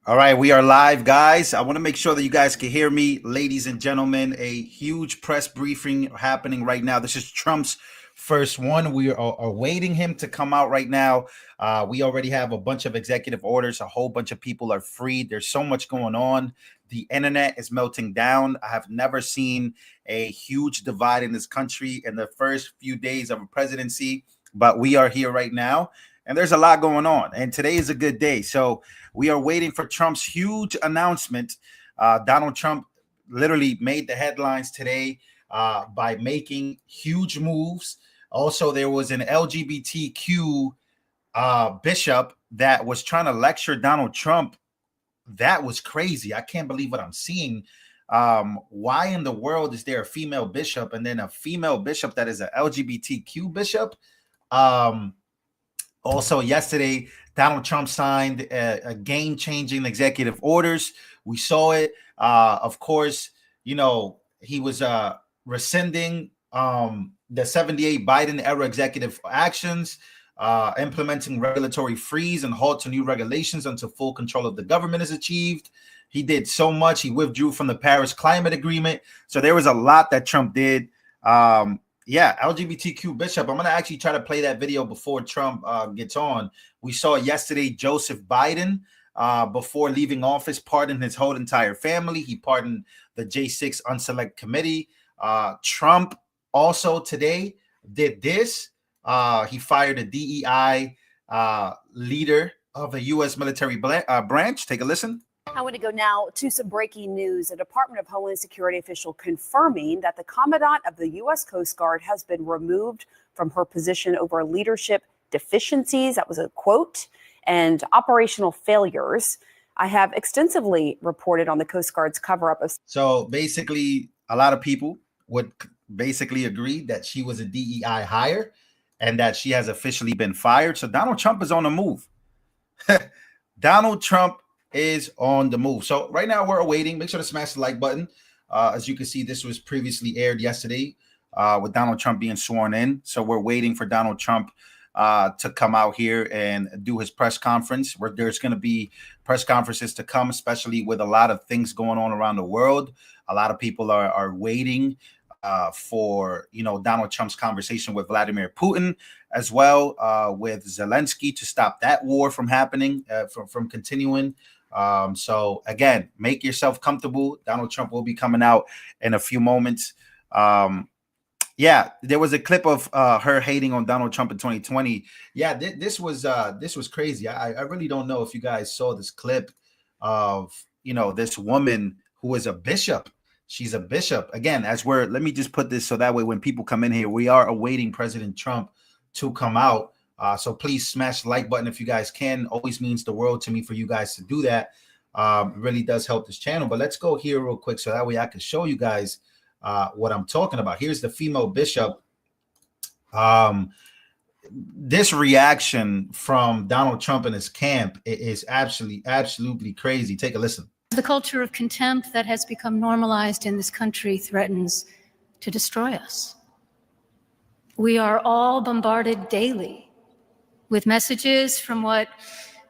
All right, we are live, guys. I want to make sure that you guys can hear me. Ladies and gentlemen, a huge press briefing happening right now. This is Trump's first one. We are awaiting him to come out right now. We already have a bunch of executive orders. A whole bunch of people are freed. There's so much going on. The internet is melting down. I have never seen a huge divide in this country in the first few days of a presidency, but we are here right now. And there's a lot going on. And today is a good day. So we are waiting for Trump's huge announcement. Donald Trump literally made the headlines today by making huge moves. Also, there was an LGBTQ bishop that was trying to lecture Donald Trump. That was crazy. I can't believe what I'm seeing. Why in the world is there a female bishop and then a female bishop that is an LGBTQ bishop? Also, yesterday, Donald Trump signed a game-changing executive orders. We saw it. Of course, you know, he was rescinding the 78 Biden-era executive actions, implementing regulatory freeze and halt to new regulations until full control of the government is achieved. He did so much. He withdrew from the Paris Climate Agreement. So there was a lot that Trump did. Yeah, LGBTQ bishop. I'm going to actually try to play that video before Trump gets on. We saw yesterday Joseph Biden, before leaving office, pardoned his whole entire family. He pardoned the J6 Unselect Committee. Trump also today did this. He fired a DEI leader of the U.S. military branch. Take a listen. I want to go now to some breaking news. A Department of Homeland Security official confirming that the Commandant of the U.S. Coast Guard has been removed from her position over leadership deficiencies. That was a quote. And operational failures. I have extensively reported on the Coast Guard's cover-up of. So basically, a lot of people would basically agree that she was a DEI hire and that she has officially been fired. So Donald Trump is on the move. Donald Trump is on the move. So right now we're awaiting. Make sure to smash the like button. As you can see, this was previously aired yesterday with Donald Trump being sworn in. So we're waiting for Donald Trump to come out here and do his press conference. Where there's going to be press conferences to come, especially with a lot of things going on around the world. A lot of people are waiting for, you know, Donald Trump's conversation with Vladimir Putin, as well with Zelensky, to stop that war from happening, from continuing. So again, make yourself comfortable. Donald Trump will be coming out in a few moments. Yeah, there was a clip of her hating on Donald Trump in 2020. Yeah, this was crazy. I really don't know if you guys saw this clip of, you know, this woman who is a bishop. She's a bishop. Again, let me just put this so that way when people come in here, we are awaiting President Trump to come out. So please smash the like button if you guys can. Always means the world to me for you guys to do that. It really does help this channel. But let's go here real quick so that way I can show you guys what I'm talking about. Here's the female bishop. This reaction from Donald Trump and his camp is absolutely crazy. Take a listen. The culture of contempt that has become normalized in this country threatens to destroy us. We are all bombarded daily with messages from what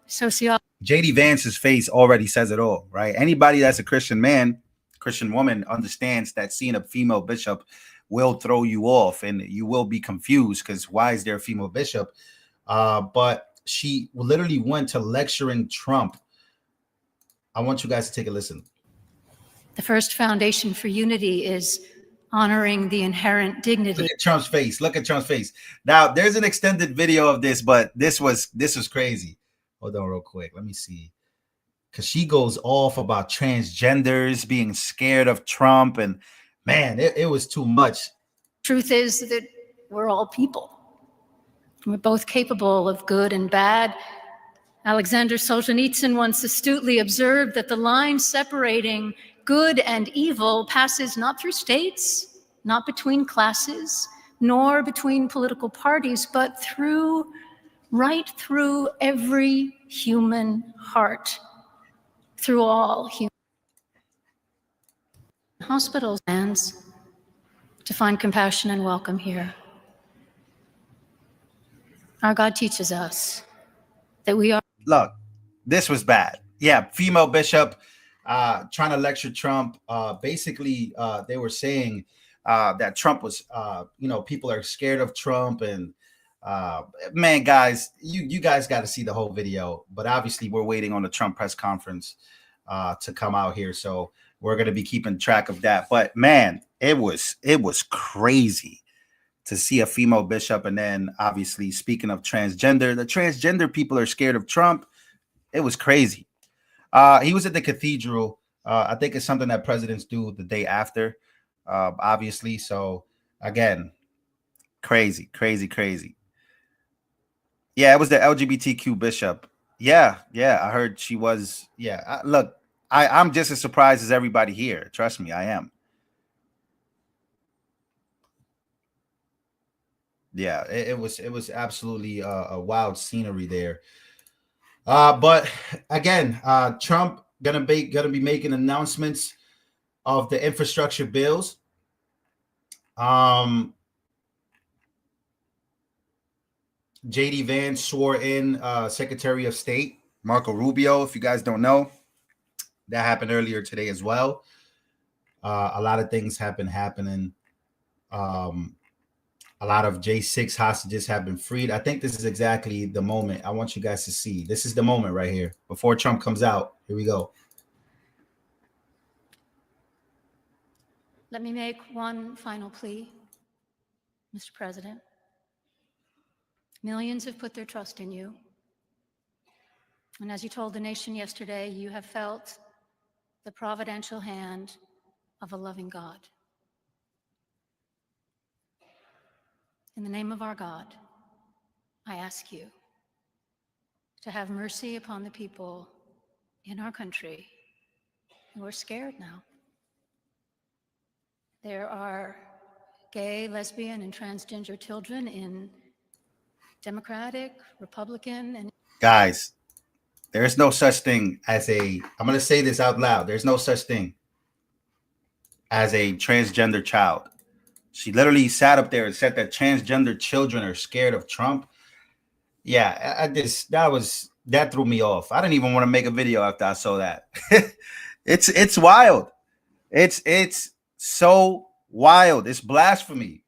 sociology. JD Vance's face already says it all, right? Anybody that's a Christian man, Christian woman understands that seeing a female bishop will throw you off and you will be confused because why is there a female bishop? But she literally went to lecturing Trump. I want you guys to take a listen. The first foundation for unity is honoring the inherent dignity. Look at Trump's face. Look at Trump's face. Now, there's an extended video of this, but this was crazy. Hold on real quick. Let me see. Because she goes off about transgenders being scared of Trump. And man, it was too much. Truth is that we're all people. We're both capable of good and bad. Alexander Solzhenitsyn once astutely observed that the line separating good and evil passes not through states, not between classes, nor between political parties, but right through every human heart, through all human hospitals hands to find compassion and welcome here. Our God teaches us that we are. Look, this was bad. Yeah, female bishop trying to lecture Trump. Basically, they were saying that Trump was, people are scared of Trump. And man, guys, you guys got to see the whole video. But obviously, we're waiting on the Trump press conference to come out here. So we're going to be keeping track of that. But man, it was crazy to see a female bishop. And then obviously, speaking of transgender, the transgender people are scared of Trump. It was crazy. He was at the cathedral. I think it's something that presidents do the day after, obviously. So again, crazy. Yeah, it was the LGBTQ bishop. Yeah, I heard she was. Yeah, look, I'm just as surprised as everybody here. Trust me, I am. Yeah, it was absolutely a wild scenery there. But again, Trump gonna be making announcements of the infrastructure bills. JD Vance swore in Secretary of State Marco Rubio. If you guys don't know, that happened earlier today as well. A lot of things have been happening. A lot of J6 hostages have been freed. I think this is exactly the moment I want you guys to see. This is the moment right here before Trump comes out. Here we go. Let me make one final plea, Mr. President. Millions have put their trust in you. And as you told the nation yesterday, you have felt the providential hand of a loving God. In the name of our God, I ask you to have mercy upon the people in our country who are scared now. There are gay, lesbian, and transgender children in Democratic, Republican, and... Guys, there's no such thing as I'm going to say this out loud. There's no such thing as a transgender child. She literally sat up there and said that transgender children are scared of Trump. Yeah, that threw me off. I didn't even want to make a video after I saw that. It's wild. It's so wild. It's blasphemy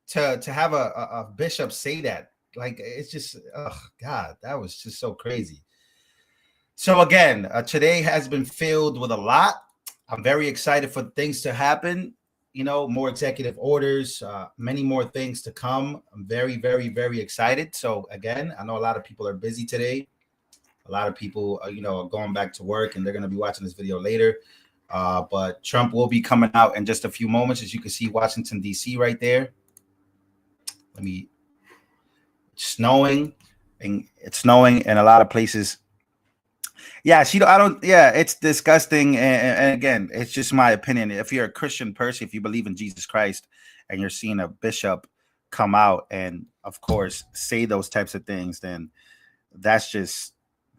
to have a bishop say that. Like, it's just, oh God, that was just so crazy. So again, today has been filled with a lot. I'm very excited for things to happen. More executive orders, many more things to come. I'm very, very, very excited. So again, I know a lot of people are busy today. A lot of people, are going back to work, and they're going to be watching this video later. But Trump will be coming out in just a few moments. As you can see, Washington, D.C. right there. It's snowing in a lot of places. Yeah, it's disgusting. And again, it's just my opinion. If you're a Christian person, if you believe in Jesus Christ, and you're seeing a bishop come out and, of course, say those types of things, then that's just,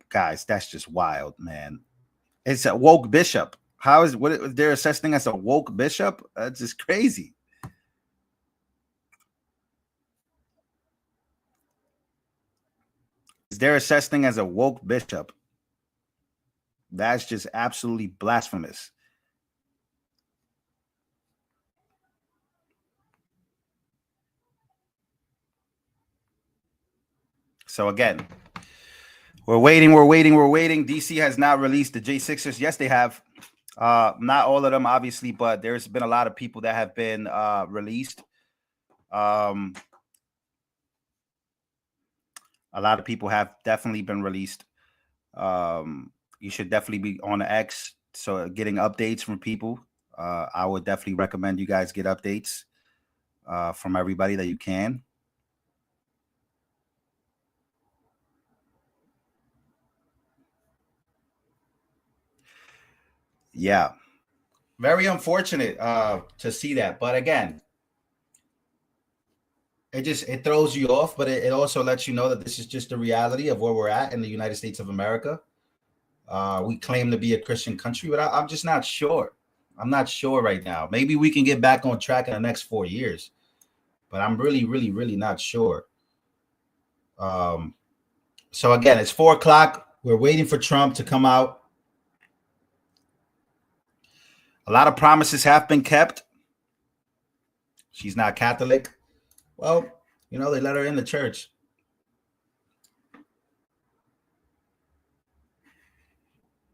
guys, that's just wild, man. It's a woke bishop. Is there such thing as a woke bishop? That's just crazy. Is there a such thing as a woke bishop? That's just absolutely blasphemous. So again, we're waiting. DC has not released the J6ers. Yes, they have. Not all of them, obviously, but there's been a lot of people that have been released. A lot of people have definitely been released. You should definitely be on the X, so getting updates from people. I would definitely recommend you guys get updates from everybody that you can. Yeah, very unfortunate to see that. But again, it throws you off, but it also lets you know that this is just the reality of where we're at in the United States of America. We claim to be a Christian country, but I'm just not sure. I'm not sure right now. Maybe we can get back on track in the next 4 years, but I'm really, really, really not sure. So again, it's 4 o'clock. We're waiting for Trump to come out. A lot of promises have been kept. She's not Catholic. Well, you know, they let her in the church.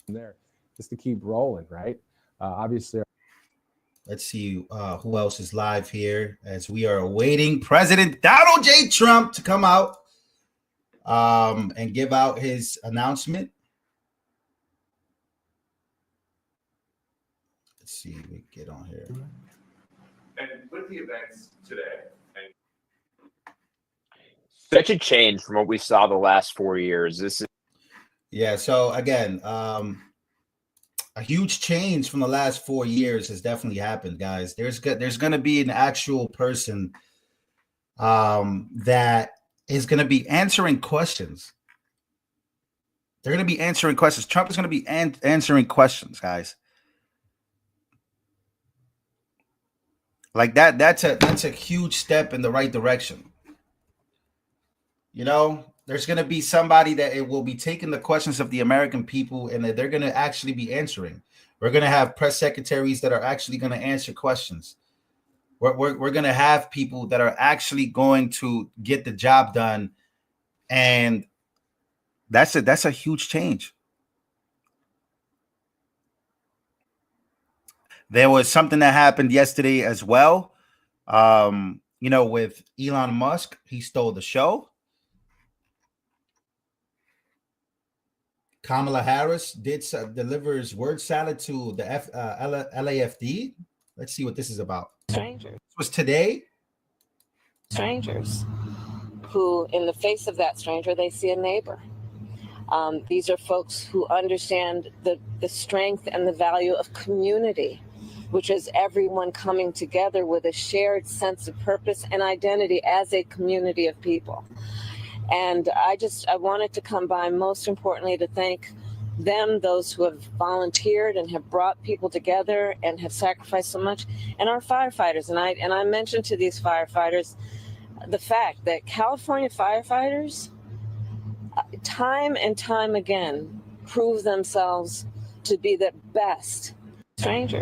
There, just to keep rolling, right? Obviously. Let's see who else is live here as we are awaiting President Donald J. Trump to come out and give out his announcement. Let's see if we get on here. And with the events today, such a change from what we saw the last 4 years. This is so again, a huge change from the last 4 years has definitely happened, guys. There's going to be an actual person that is going to be answering questions. They're going to be answering questions. Trump is going to be answering questions, guys. Like that's a huge step in the right direction. You know, there's going to be somebody that it will be taking the questions of the American people and that they're going to actually be answering. We're going to have press secretaries that are actually going to answer questions. We're going to have people that are actually going to get the job done. And that's a huge change. There was something that happened yesterday as well. You know, with Elon Musk, he stole the show. Kamala Harris delivers word salad to the LAFD. Let's see what this is about. Strangers. This was today. Strangers who, in the face of that stranger, they see a neighbor. These are folks who understand the strength and the value of community, which is everyone coming together with a shared sense of purpose and identity as a community of people. And I wanted to come by, most importantly, to thank them, those who have volunteered and have brought people together and have sacrificed so much, and our firefighters. And I mentioned to these firefighters the fact that California firefighters, time and time again, prove themselves to be the best. Stranger.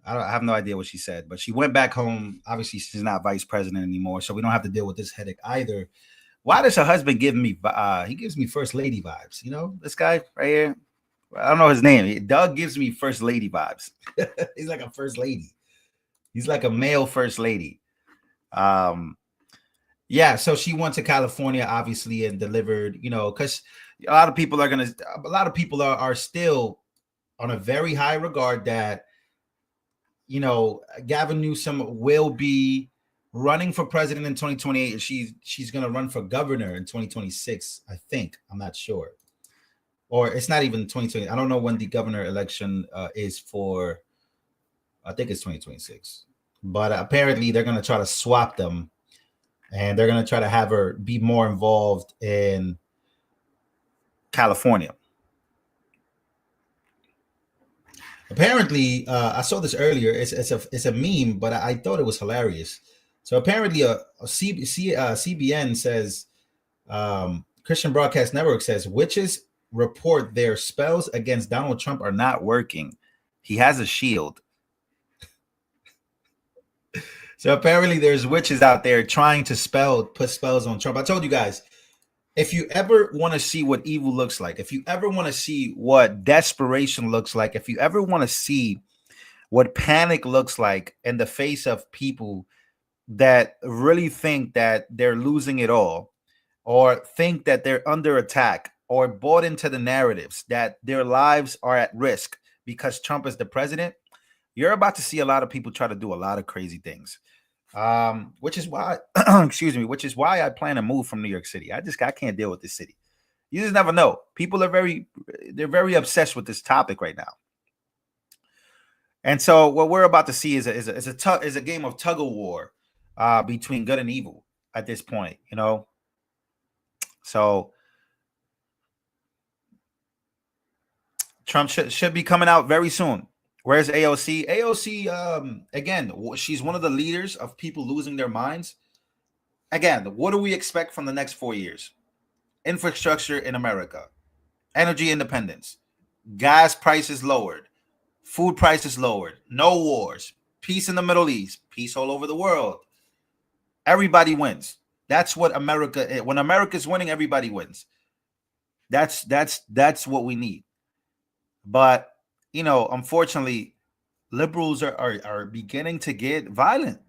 I have no idea what she said, but she went back home. Obviously, she's not vice president anymore, so we don't have to deal with this headache either. Why does her husband give me? He gives me first lady vibes. You know, this guy right here. I don't know his name. Doug gives me first lady vibes. He's like a first lady. He's like a male first lady. Yeah. So she went to California, obviously, and delivered. You know, because a lot of people are still on a very high regard that, you know, Gavin Newsom will be running for president in 2028. She's going to run for governor in 2026, I think. I'm not sure. Or it's not even 2020. I don't know when the governor election is for. I think it's 2026. But apparently they're going to try to swap them. And they're going to try to have her be more involved in California. Apparently, I saw this earlier. It's a meme, but I thought it was hilarious. So apparently, CBN says, Christian Broadcast Network says, witches report their spells against Donald Trump are not working. He has a shield. So apparently, there's witches out there trying to put spells on Trump. I told you guys, if you ever want to see what evil looks like, if you ever want to see what desperation looks like, if you ever want to see what panic looks like in the face of people that really think that they're losing it all, or think that they're under attack, or bought into the narratives that their lives are at risk because Trump is the president, you're about to see a lot of people try to do a lot of crazy things. Which is why, which is why I plan to move from New York City. I can't deal with this city. You just never know. People are very obsessed with this topic right now. And so what we're about to see is a game of tug of war between good and evil at this point, you know. So Trump should be coming out very soon. Where's AOC? AOC, again, she's one of the leaders of people losing their minds. Again, what do we expect from the next 4 years? Infrastructure in America. energy independence, gas prices lowered, food prices lowered, no wars, peace in the Middle East, peace all over the world. Everybody wins. That's what America is. When America's winning, everybody wins. That's what we need. But you know, unfortunately, liberals are beginning to get violent.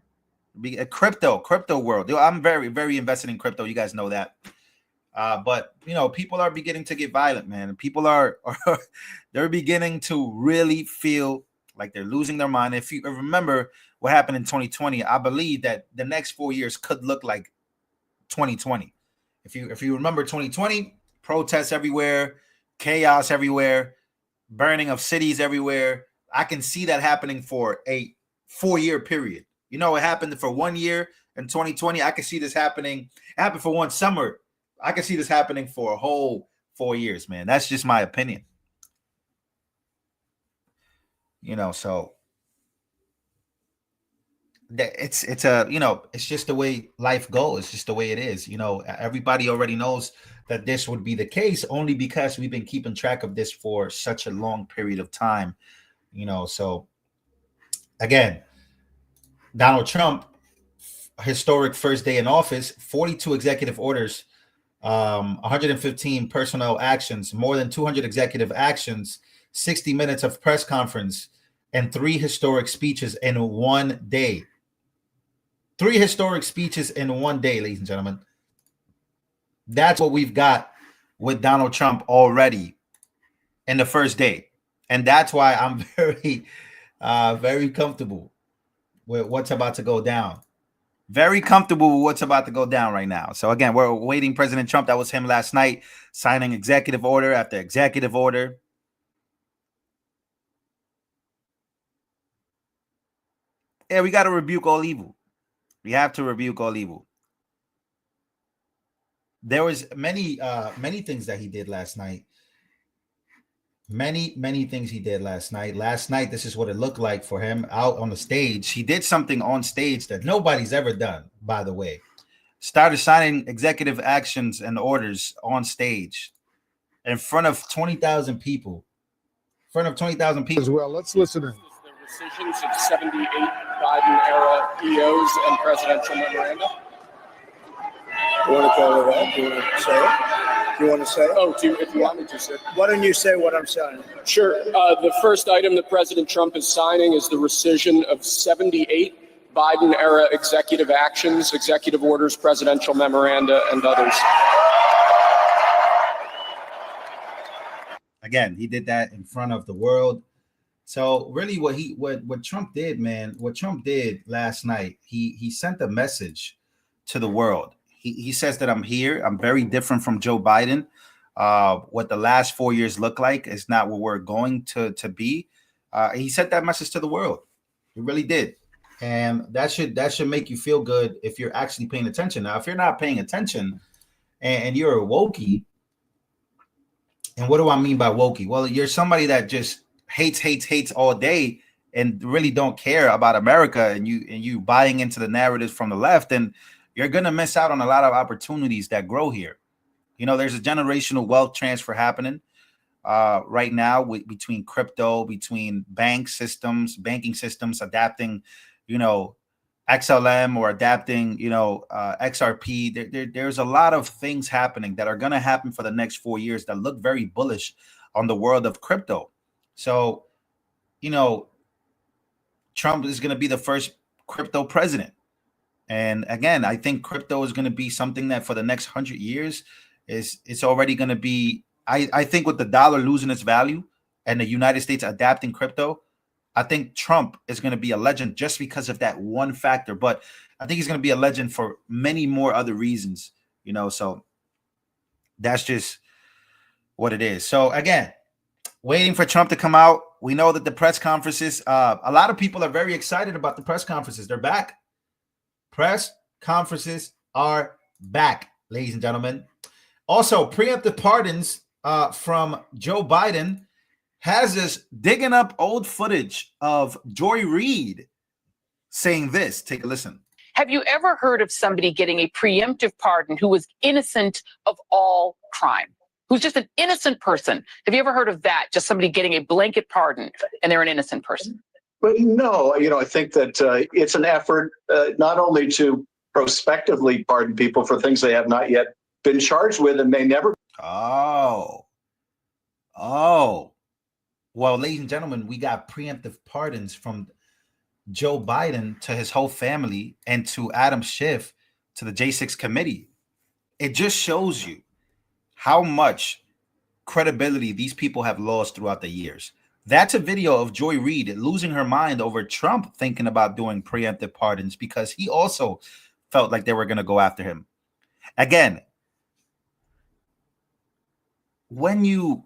Crypto world. I'm very, very invested in crypto. You guys know that. But you know, people are beginning to get violent, man. People are they're beginning to really feel like they're losing their mind. If you remember what happened in 2020, I believe that the next 4 years could look like 2020. If you remember 2020, protests everywhere, chaos everywhere, burning of cities everywhere. I can see that happening for a 4-year period. You know, it happened for 1 year in 2020. I can see this happening. It happened for one summer. I can see this happening for a whole 4 years, man. That's just my opinion. You know, so it's a, you know, it's just the way life goes. It's just the way it is. You know, everybody already knows that this would be the case only because we've been keeping track of this for such a long period of time. You know, so again, Donald Trump, historic first day in office, 42 executive orders, 115 personnel actions, more than 200 executive actions, 60 minutes of press conference, and 3 historic speeches in one day. 3 historic speeches in one day, ladies and gentlemen. That's what we've got with Donald Trump already in the first day. And that's why I'm very comfortable with what's about to go down. Very comfortable with what's about to go down right now. So again, we're awaiting President Trump. That was him last night, signing executive order after executive order. Yeah, we got to rebuke all evil. We have to rebuke all evil. There was many things that he did last night. Many things he did last night. Last night, this is what it looked like for him out on the stage. He did something on stage that nobody's ever done, by the way. Started signing executive actions and orders on stage in front of 20,000 people. In front of 20,000 people. As well, let's listen in. The rescissions of 78 Biden-era EOs and presidential memoranda. You want to go with that? Do you want to say it? You want to say it? Oh, if you want me to, sir. Why don't you say what I'm saying? Sure. The first item that President Trump is signing is the rescission of 78 Biden-era executive actions, executive orders, presidential memoranda, and others. Again, he did that in front of the world. So really what Trump did, man, what Trump did last night, he sent a message to the world. He says that I'm here. I'm very different from Joe Biden. What the last 4 years look like is not what we're going to be. He sent that message to the world. He really did. And that should make you feel good if you're actually paying attention. Now, if you're not paying attention and you're a wokey, and what do I mean by wokey? Well, you're somebody that just hates all day and really don't care about America, and you buying into the narratives from the left, and you're going to miss out on a lot of opportunities that grow here. You know, there's a generational wealth transfer happening right now between crypto, between banking systems adapting, you know, XLM or adapting, you know, XRP. There's a lot of things happening that are going to happen for the next 4 years that look very bullish on the world of crypto. So, you know, Trump is going to be the first crypto president. And again, I think crypto is going to be something that for the next 100 years it's already going to be. I think with the dollar losing its value and the United States adapting crypto, I think Trump is going to be a legend just because of that one factor. But I think he's going to be a legend for many more other reasons, you know. So that's just what it is. So again, waiting for Trump to come out. We know that the press conferences, a lot of people are very excited about the press conferences. They're back. Press conferences are back, ladies and gentlemen. Also, preemptive pardons from Joe Biden has us digging up old footage of Joy Reid saying this. Take a listen. Have you ever heard of somebody getting a preemptive pardon who was innocent of all crime? who's just an innocent person. Have you ever heard of that? Just somebody getting a blanket pardon and they're an innocent person. But no, I think that it's an effort not only to prospectively pardon people for things they have not yet been charged with and may never. Oh. Well, ladies and gentlemen, we got preemptive pardons from Joe Biden to his whole family and to Adam Schiff to the J6 committee. It just shows you how much credibility these people have lost throughout the years. That's a video of Joy Reid losing her mind over Trump thinking about doing preemptive pardons because he also felt like they were going to go after him. Again, when you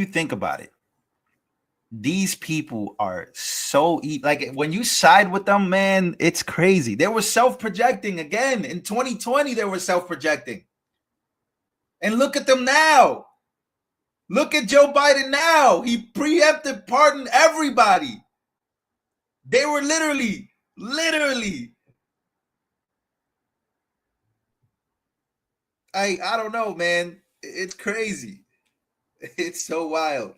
think about it, these people are so like when you side with them, man, it's crazy. They were self-projecting again in 2020. They were self-projecting, and look at them now. Look at Joe Biden now. He preemptive pardoned everybody. They were literally. I don't know, man. It's crazy. It's so wild.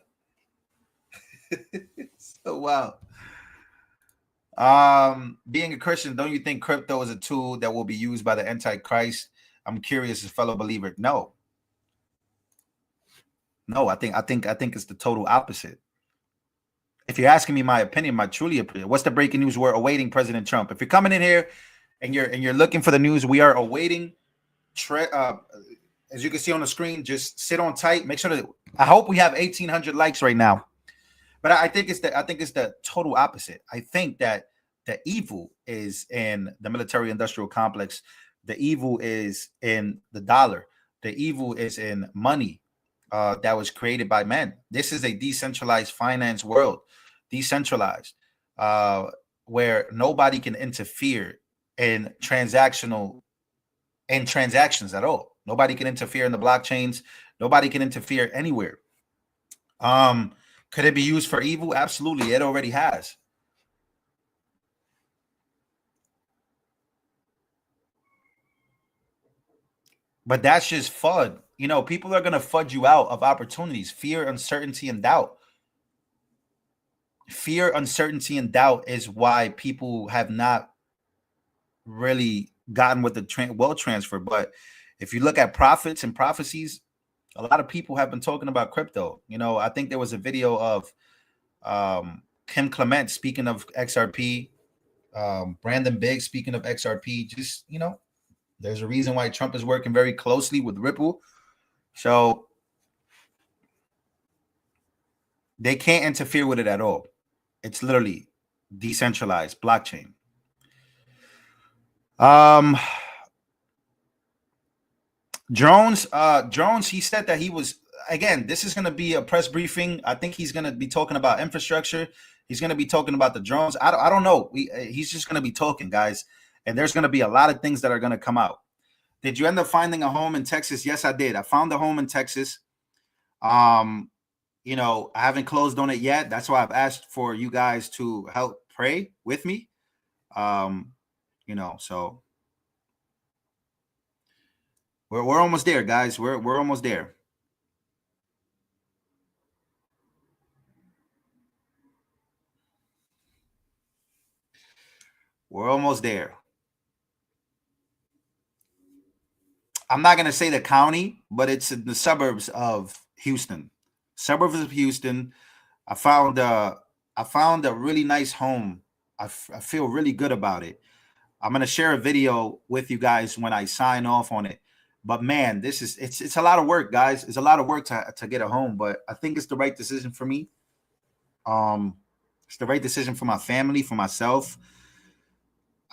It's so wild. Being a Christian, don't you think crypto is a tool that will be used by the Antichrist? I'm curious, as a fellow believer. No, I think it's the total opposite. If you're asking me my opinion, my truly opinion, what's the breaking news? We're awaiting President Trump. If you're coming in here and you're looking for the news, we are awaiting. As you can see on the screen, just sit on tight. Make sure that I hope we have 1,800 likes right now. But I think it's the total opposite. I think that the evil is in the military-industrial complex. The evil is in the dollar. The evil is in money that was created by men. This is a decentralized finance world, decentralized, where nobody can interfere in transactions at all. Nobody can interfere in the blockchains. Nobody can interfere anywhere. Could it be used for evil? Absolutely. It already has. But that's just FUD. People are going to FUD you out of opportunities. Fear, uncertainty, and doubt. Fear, uncertainty, and doubt is why people have not really gotten with the wealth transfer. But if you look at prophets and prophecies, a lot of people have been talking about crypto. I think there was a video of Kim Clement speaking of XRP, Brandon Biggs speaking of XRP. Just, there's a reason why Trump is working very closely with Ripple. So they can't interfere with it at all. It's literally decentralized blockchain. Drones, he said that he was, again, this is going to be a press briefing. I think he's going to be talking about infrastructure. He's going to be talking about the drones. I don't know. He's just going to be talking, guys. And there's going to be a lot of things that are going to come out. Did you end up finding a home in Texas? Yes, I did. I found a home in Texas. I haven't closed on it yet. That's why I've asked for you guys to help pray with me. So we're almost there, guys. We're almost there. We're almost there. I'm not going to say the county, but it's in the suburbs of Houston. I found a really nice home. I feel really good about it. I'm going to share a video with you guys when I sign off on it. But man, it's a lot of work, guys. It's a lot of work to get a home, but I think it's the right decision for me. It's the right decision for my family, for myself.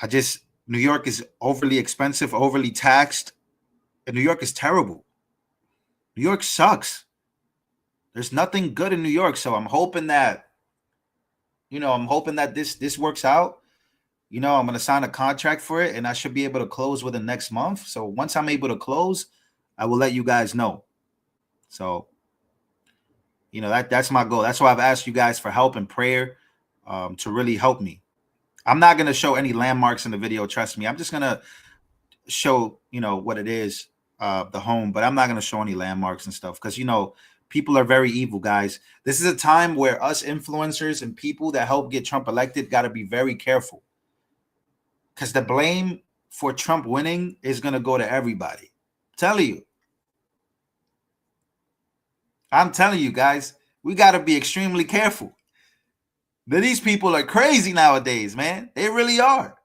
New York is overly expensive, overly taxed. And New York is terrible. New York sucks. There's nothing good in New York. So I'm hoping that, this works out. I'm going to sign a contract for it and I should be able to close within next month. So once I'm able to close, I will let you guys know. So, that's my goal. That's why I've asked you guys for help and prayer to really help me. I'm not going to show any landmarks in the video. Trust me. I'm just going to show, what it is. the home, but I'm not going to show any landmarks and stuff because, you know, people are very evil, guys. This is a time where us influencers and people that help get Trump elected got to be very careful because the blame for Trump winning is going to go to everybody. I'm telling you, guys, we got to be extremely careful. These people are crazy nowadays, man. They really are.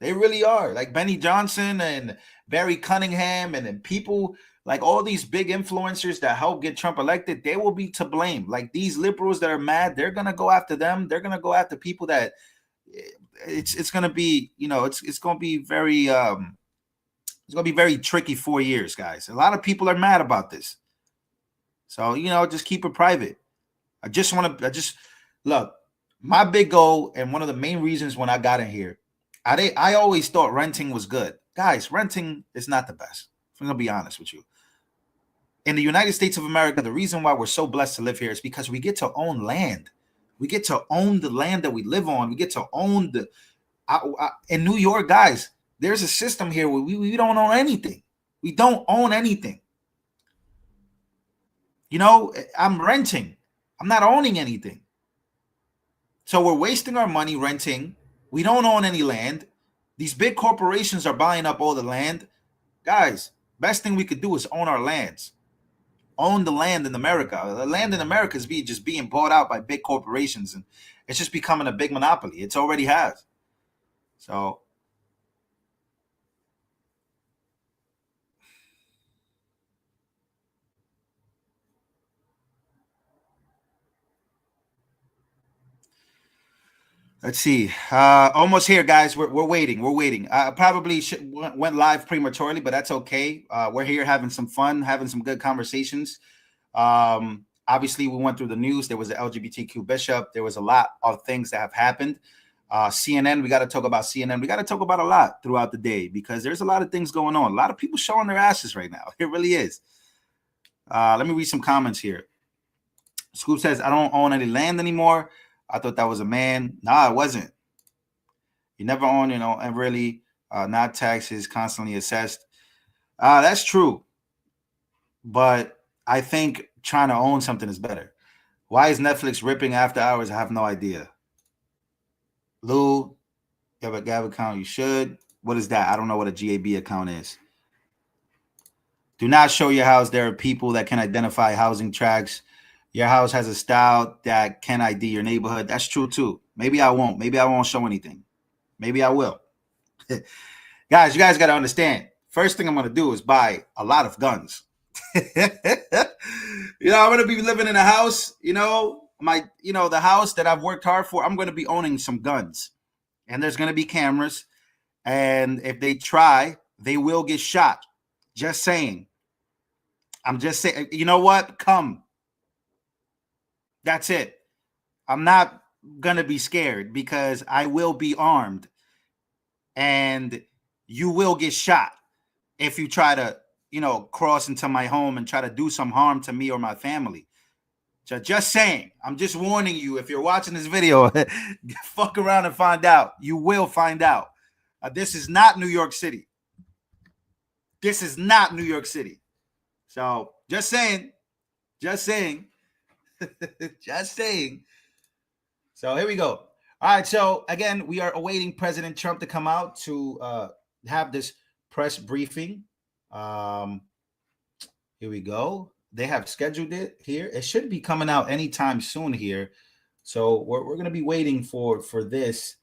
They really are. Like Benny Johnson and Barry Cunningham and people like all these big influencers that help get Trump elected, they will be to blame. Like these liberals that are mad, they're going to go after them. They're going to go after people that it's going to be, you know, it's going to be very it's going to be very tricky 4 years, guys. A lot of people are mad about this. So, you know, just keep it private. I just look, my big goal and one of the main reasons when I got in here, I always thought renting was good. Guys, renting is not the best. I'm going to be honest with you. In the United States of America, the reason why we're so blessed to live here is because we get to own land. We get to own the land that we live on. We get to own in New York, guys, there's a system here where we don't own anything. We don't own anything. You know, I'm renting. I'm not owning anything. So we're wasting our money renting. We don't own any land. These big corporations are buying up all the land. Guys, best thing we could do is own our lands. Own the land in America. The land in America is just being bought out by big corporations, and it's just becoming a big monopoly. It's already has. So let's see. Almost here, guys. We're waiting. We're waiting. Probably went live prematurely, but that's okay. We're here having some fun, having some good conversations. Obviously, we went through the news. There was an LGBTQ bishop. There was a lot of things that have happened. CNN, we got to talk about CNN. We got to talk about a lot throughout the day because there's a lot of things going on. A lot of people showing their asses right now. It really is. Let me read some comments here. Scoop says, I don't own any land anymore. I thought that was a man. Nah, it wasn't. You never own, you know, and really not taxes constantly assessed. That's true. But I think trying to own something is better. Why is Netflix ripping after hours? I have no idea. Lou, you have a GAB account? You should. What is that? I don't know what a GAB account is. Do not show your house. There are people that can identify housing tracts. Your house has a style that can ID your neighborhood. That's true too. Maybe I won't. Maybe I won't show anything. Maybe I will. Guys, you guys got to understand. First thing I'm going to do is buy a lot of guns. You know, I'm going to be living in a house, you know, the house that I've worked hard for. I'm going to be owning some guns, and there's going to be cameras. And if they try, they will get shot. Just saying. I'm just saying, you know what? Come. That's it. I'm not going to be scared because I will be armed, and you will get shot if you try to, you know, cross into my home and try to do some harm to me or my family. So just saying, I'm just warning you, if you're watching this video, fuck around and find out. You will find out. This is not New York City. This is not New York City. So just saying, just saying. Just saying. So here we go. All right. So again, we are awaiting President Trump to come out to have this press briefing. Here we go. They have scheduled it here. It should be coming out anytime soon here. So we're going to be waiting for this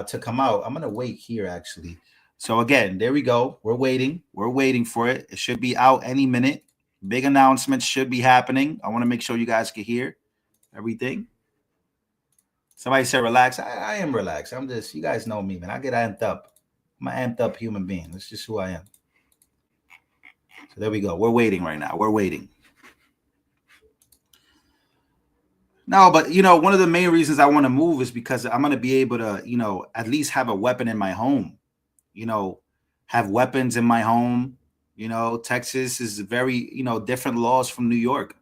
to come out. I'm going to wait here actually. So again, there we go. We're waiting. We're waiting for it. It should be out any minute. Big announcements should be happening. I want to make sure you guys can hear everything. Somebody said relax. I am relaxed. I'm just, you guys know me, man. I get amped up. I'm an amped up human being. That's just who I am. So there we go. We're waiting right now. We're waiting. No, but, you know, one of the main reasons I want to move is because I'm going to be able to, you know, at least have a weapon in my home, you know, have weapons in my home. You know, Texas is very, you know, different laws from New York.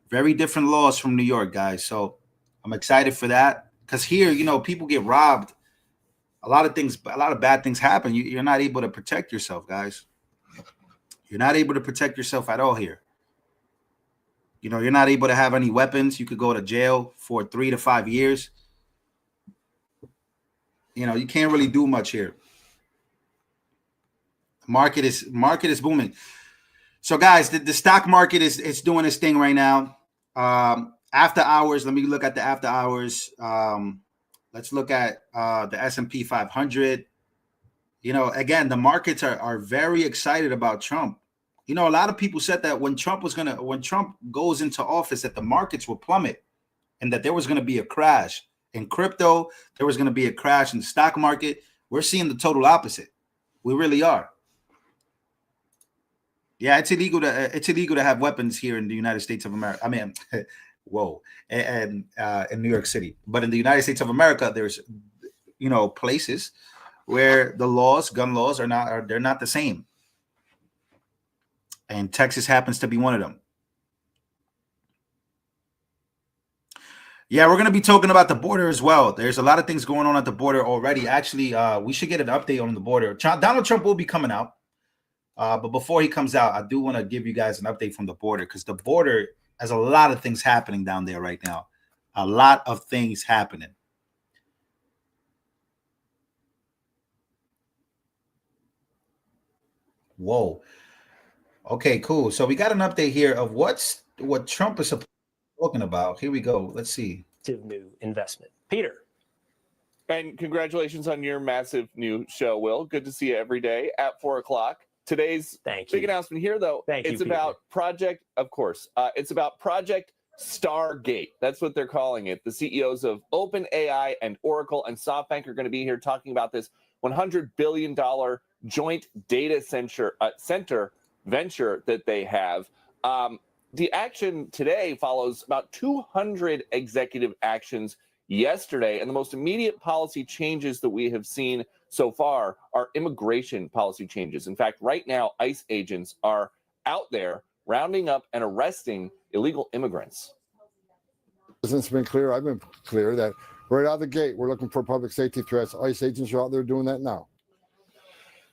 Very different laws from New York, guys. So I'm excited for that because here, you know, people get robbed. A lot of things, a lot of bad things happen. You're not able to protect yourself, guys. You're not able to protect yourself at all here. You know, you're not able to have any weapons. You could go to jail for 3 to 5 years. You know, you can't really do much here. Market is booming. So guys, the stock market is doing its thing right now. After hours, let me look at the after hours. Let's look at the S&P 500. You know, again, the markets are very excited about Trump. You know, a lot of people said that when Trump goes into office, that the markets will plummet and that there was going to be a crash in crypto. There was going to be a crash in the stock market. We're seeing the total opposite. We really are. Yeah, it's illegal to have weapons here in the United States of America. I mean, whoa, and in New York City. But in the United States of America, there's, you know, places where the laws, gun laws, they're not the same. And Texas happens to be one of them. Yeah, we're going to be talking about the border as well. There's a lot of things going on at the border already. Actually, we should get an update on the border. Donald Trump will be coming out. But before he comes out, I do want to give you guys an update from the border, because the border has a lot of things happening down there right now. A lot of things happening. Whoa. Okay, cool. So we got an update here of what Trump is talking about. Here we go. Let's see. New investment. Peter. And congratulations on your massive new show, Will. Good to see you every day at 4 o'clock. Today's big announcement here, though, it's about Project, of course, it's about Project Stargate. That's what they're calling it. The CEOs of OpenAI and Oracle and SoftBank are going to be here talking about this $100 billion joint data center venture that they have. The action today follows about 200 executive actions yesterday, and the most immediate policy changes that we have seen so far are immigration policy changes. In fact, right now, ICE agents are out there rounding up and arresting illegal immigrants. The president's been clear, I've been clear, that right out of the gate, we're looking for public safety threats. ICE agents are out there doing that now.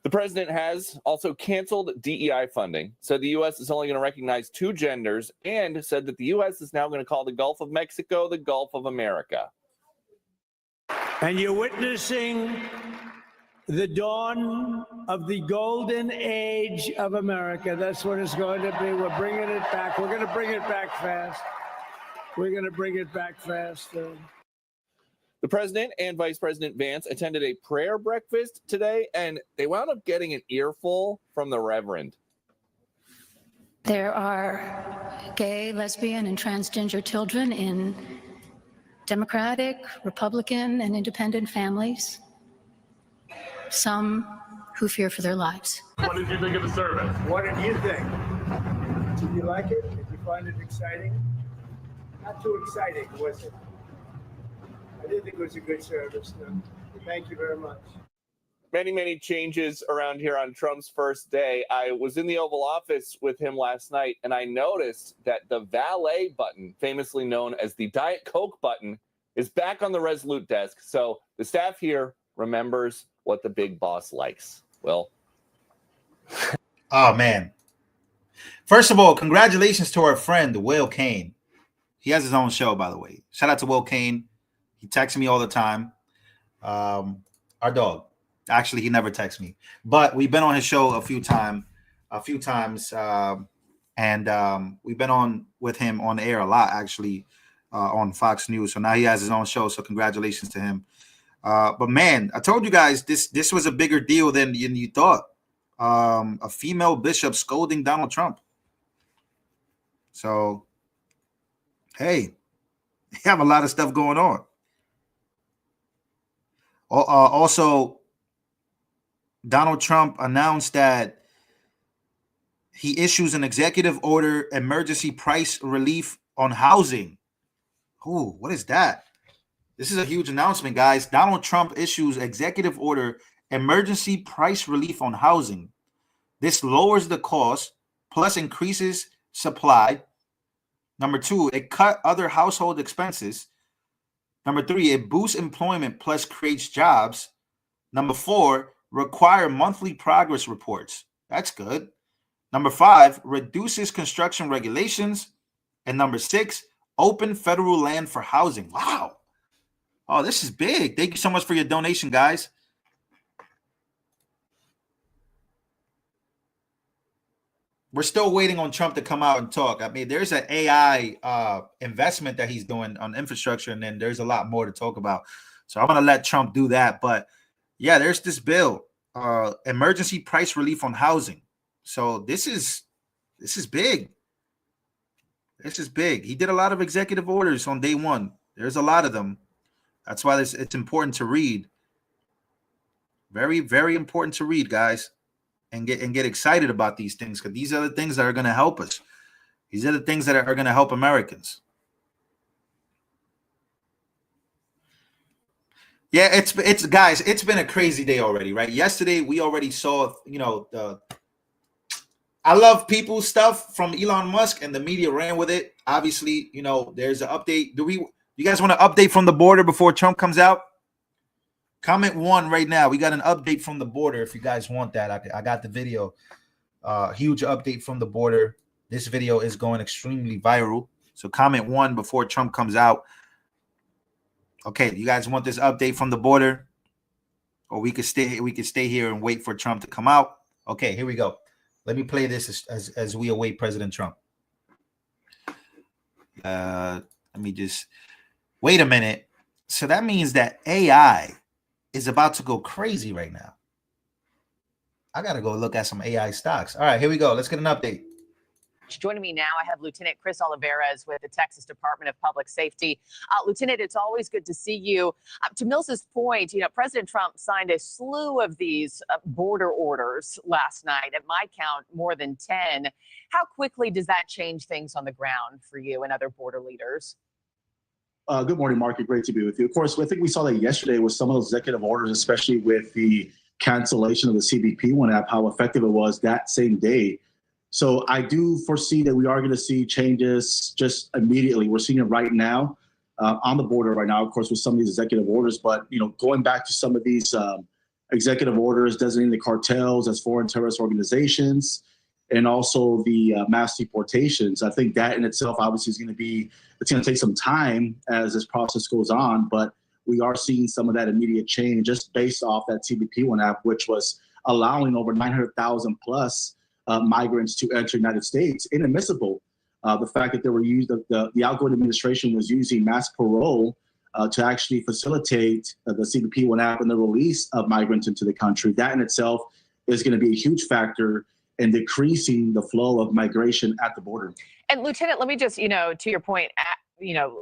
The president has also canceled DEI funding, said the U.S. is only going to recognize 2 genders, and said that the U.S. is now going to call the Gulf of Mexico the Gulf of America. And you're witnessing the dawn of the golden age of America. That's what it's going to be. We're bringing it back. We're going to bring it back fast. We're going to bring it back fast. The president and Vice President Vance attended a prayer breakfast today, and they wound up getting an earful from the Reverend. There are gay, lesbian, and transgender children in Democratic, Republican, and independent families. Some who fear for their lives. What did you think of the service? What did you think? Did you like it? Did you find it exciting? Not too exciting, was it? I did think it was a good service. Thank you very much. Many, many changes around here on Trump's first day. I was in the Oval Office with him last night, and I noticed that the valet button, famously known as the Diet Coke button, is back on the Resolute desk. So the staff here remembers what the big boss likes. Well, oh, man. First of all, congratulations to our friend, Will Kane. He has his own show, by the way. Shout out to Will Kane. He texts me all the time. Our dog. Actually, he never texts me. But we've been on his show a few times. And we've been on with him on the air a lot, actually, on Fox News. So now he has his own show. So congratulations to him. But, man, I told you guys this was a bigger deal than you thought. A female bishop scolding Donald Trump. So, hey, you have a lot of stuff going on. Also, Donald Trump announced that he issues an executive order emergency price relief on housing. Ooh, what is that? This is a huge announcement, guys. Donald Trump issues executive order emergency price relief on housing. This lowers the cost plus increases supply. Number 2, it cut other household expenses. Number 3, it boosts employment plus creates jobs. Number 4, require monthly progress reports. That's good. Number 5, reduces construction regulations. And number 6, open federal land for housing. Wow. Oh, this is big. Thank you so much for your donation, guys. We're still waiting on Trump to come out and talk. I mean, there's an AI investment that he's doing on infrastructure, and then there's a lot more to talk about. So I'm going to let Trump do that. But yeah, there's this bill, emergency price relief on housing. So this is big. This is big. He did a lot of executive orders on day one. There's a lot of them. That's why it's important to read. Very, very important to read, guys, and get excited about these things, because these are the things that are going to help us. These are the things that are going to help Americans. Yeah, it's guys, it's been a crazy day already, right? Yesterday we already saw, I love people stuff from Elon Musk, and the media ran with it. Obviously, there's an update. You guys want an update from the border before Trump comes out? Comment 1 right now. We got an update from the border. If you guys want that, I got the video. Huge update from the border. This video is going extremely viral. So comment 1 before Trump comes out. Okay, you guys want this update from the border, or we could stay here and wait for Trump to come out? Okay, here we go. Let me play this as we await President Trump. Let me just wait a minute. So that means that AI is about to go crazy right now. I got to go look at some AI stocks. All right, here we go. Let's get an update. Joining me now, I have Lieutenant Chris Olz with the Texas Department of Public Safety. Lieutenant, it's always good to see you. To Mills's point, President Trump signed a slew of these border orders last night. At my count, more than 10. How quickly does that change things on the ground for you and other border leaders? Good morning, Mark. Great to be with you. Of course, I think we saw that yesterday with some of those executive orders, especially with the cancellation of the CBP One app, how effective it was that same day. So I do foresee that we are going to see changes just immediately. We're seeing it right now on the border right now, of course, with some of these executive orders. But, going back to some of these executive orders designating the cartels as foreign terrorist organizations, and also the mass deportations, I think that in itself obviously is going to take some time as this process goes on. But we are seeing some of that immediate change just based off that CBP One app, which was allowing over 900,000 plus migrants to enter the United States, inadmissible. The fact that they were used, the outgoing administration was using mass parole to actually facilitate the CBP One app and the release of migrants into the country. That in itself is going to be a huge factor in decreasing the flow of migration at the border. And Lieutenant, let me just, to your point,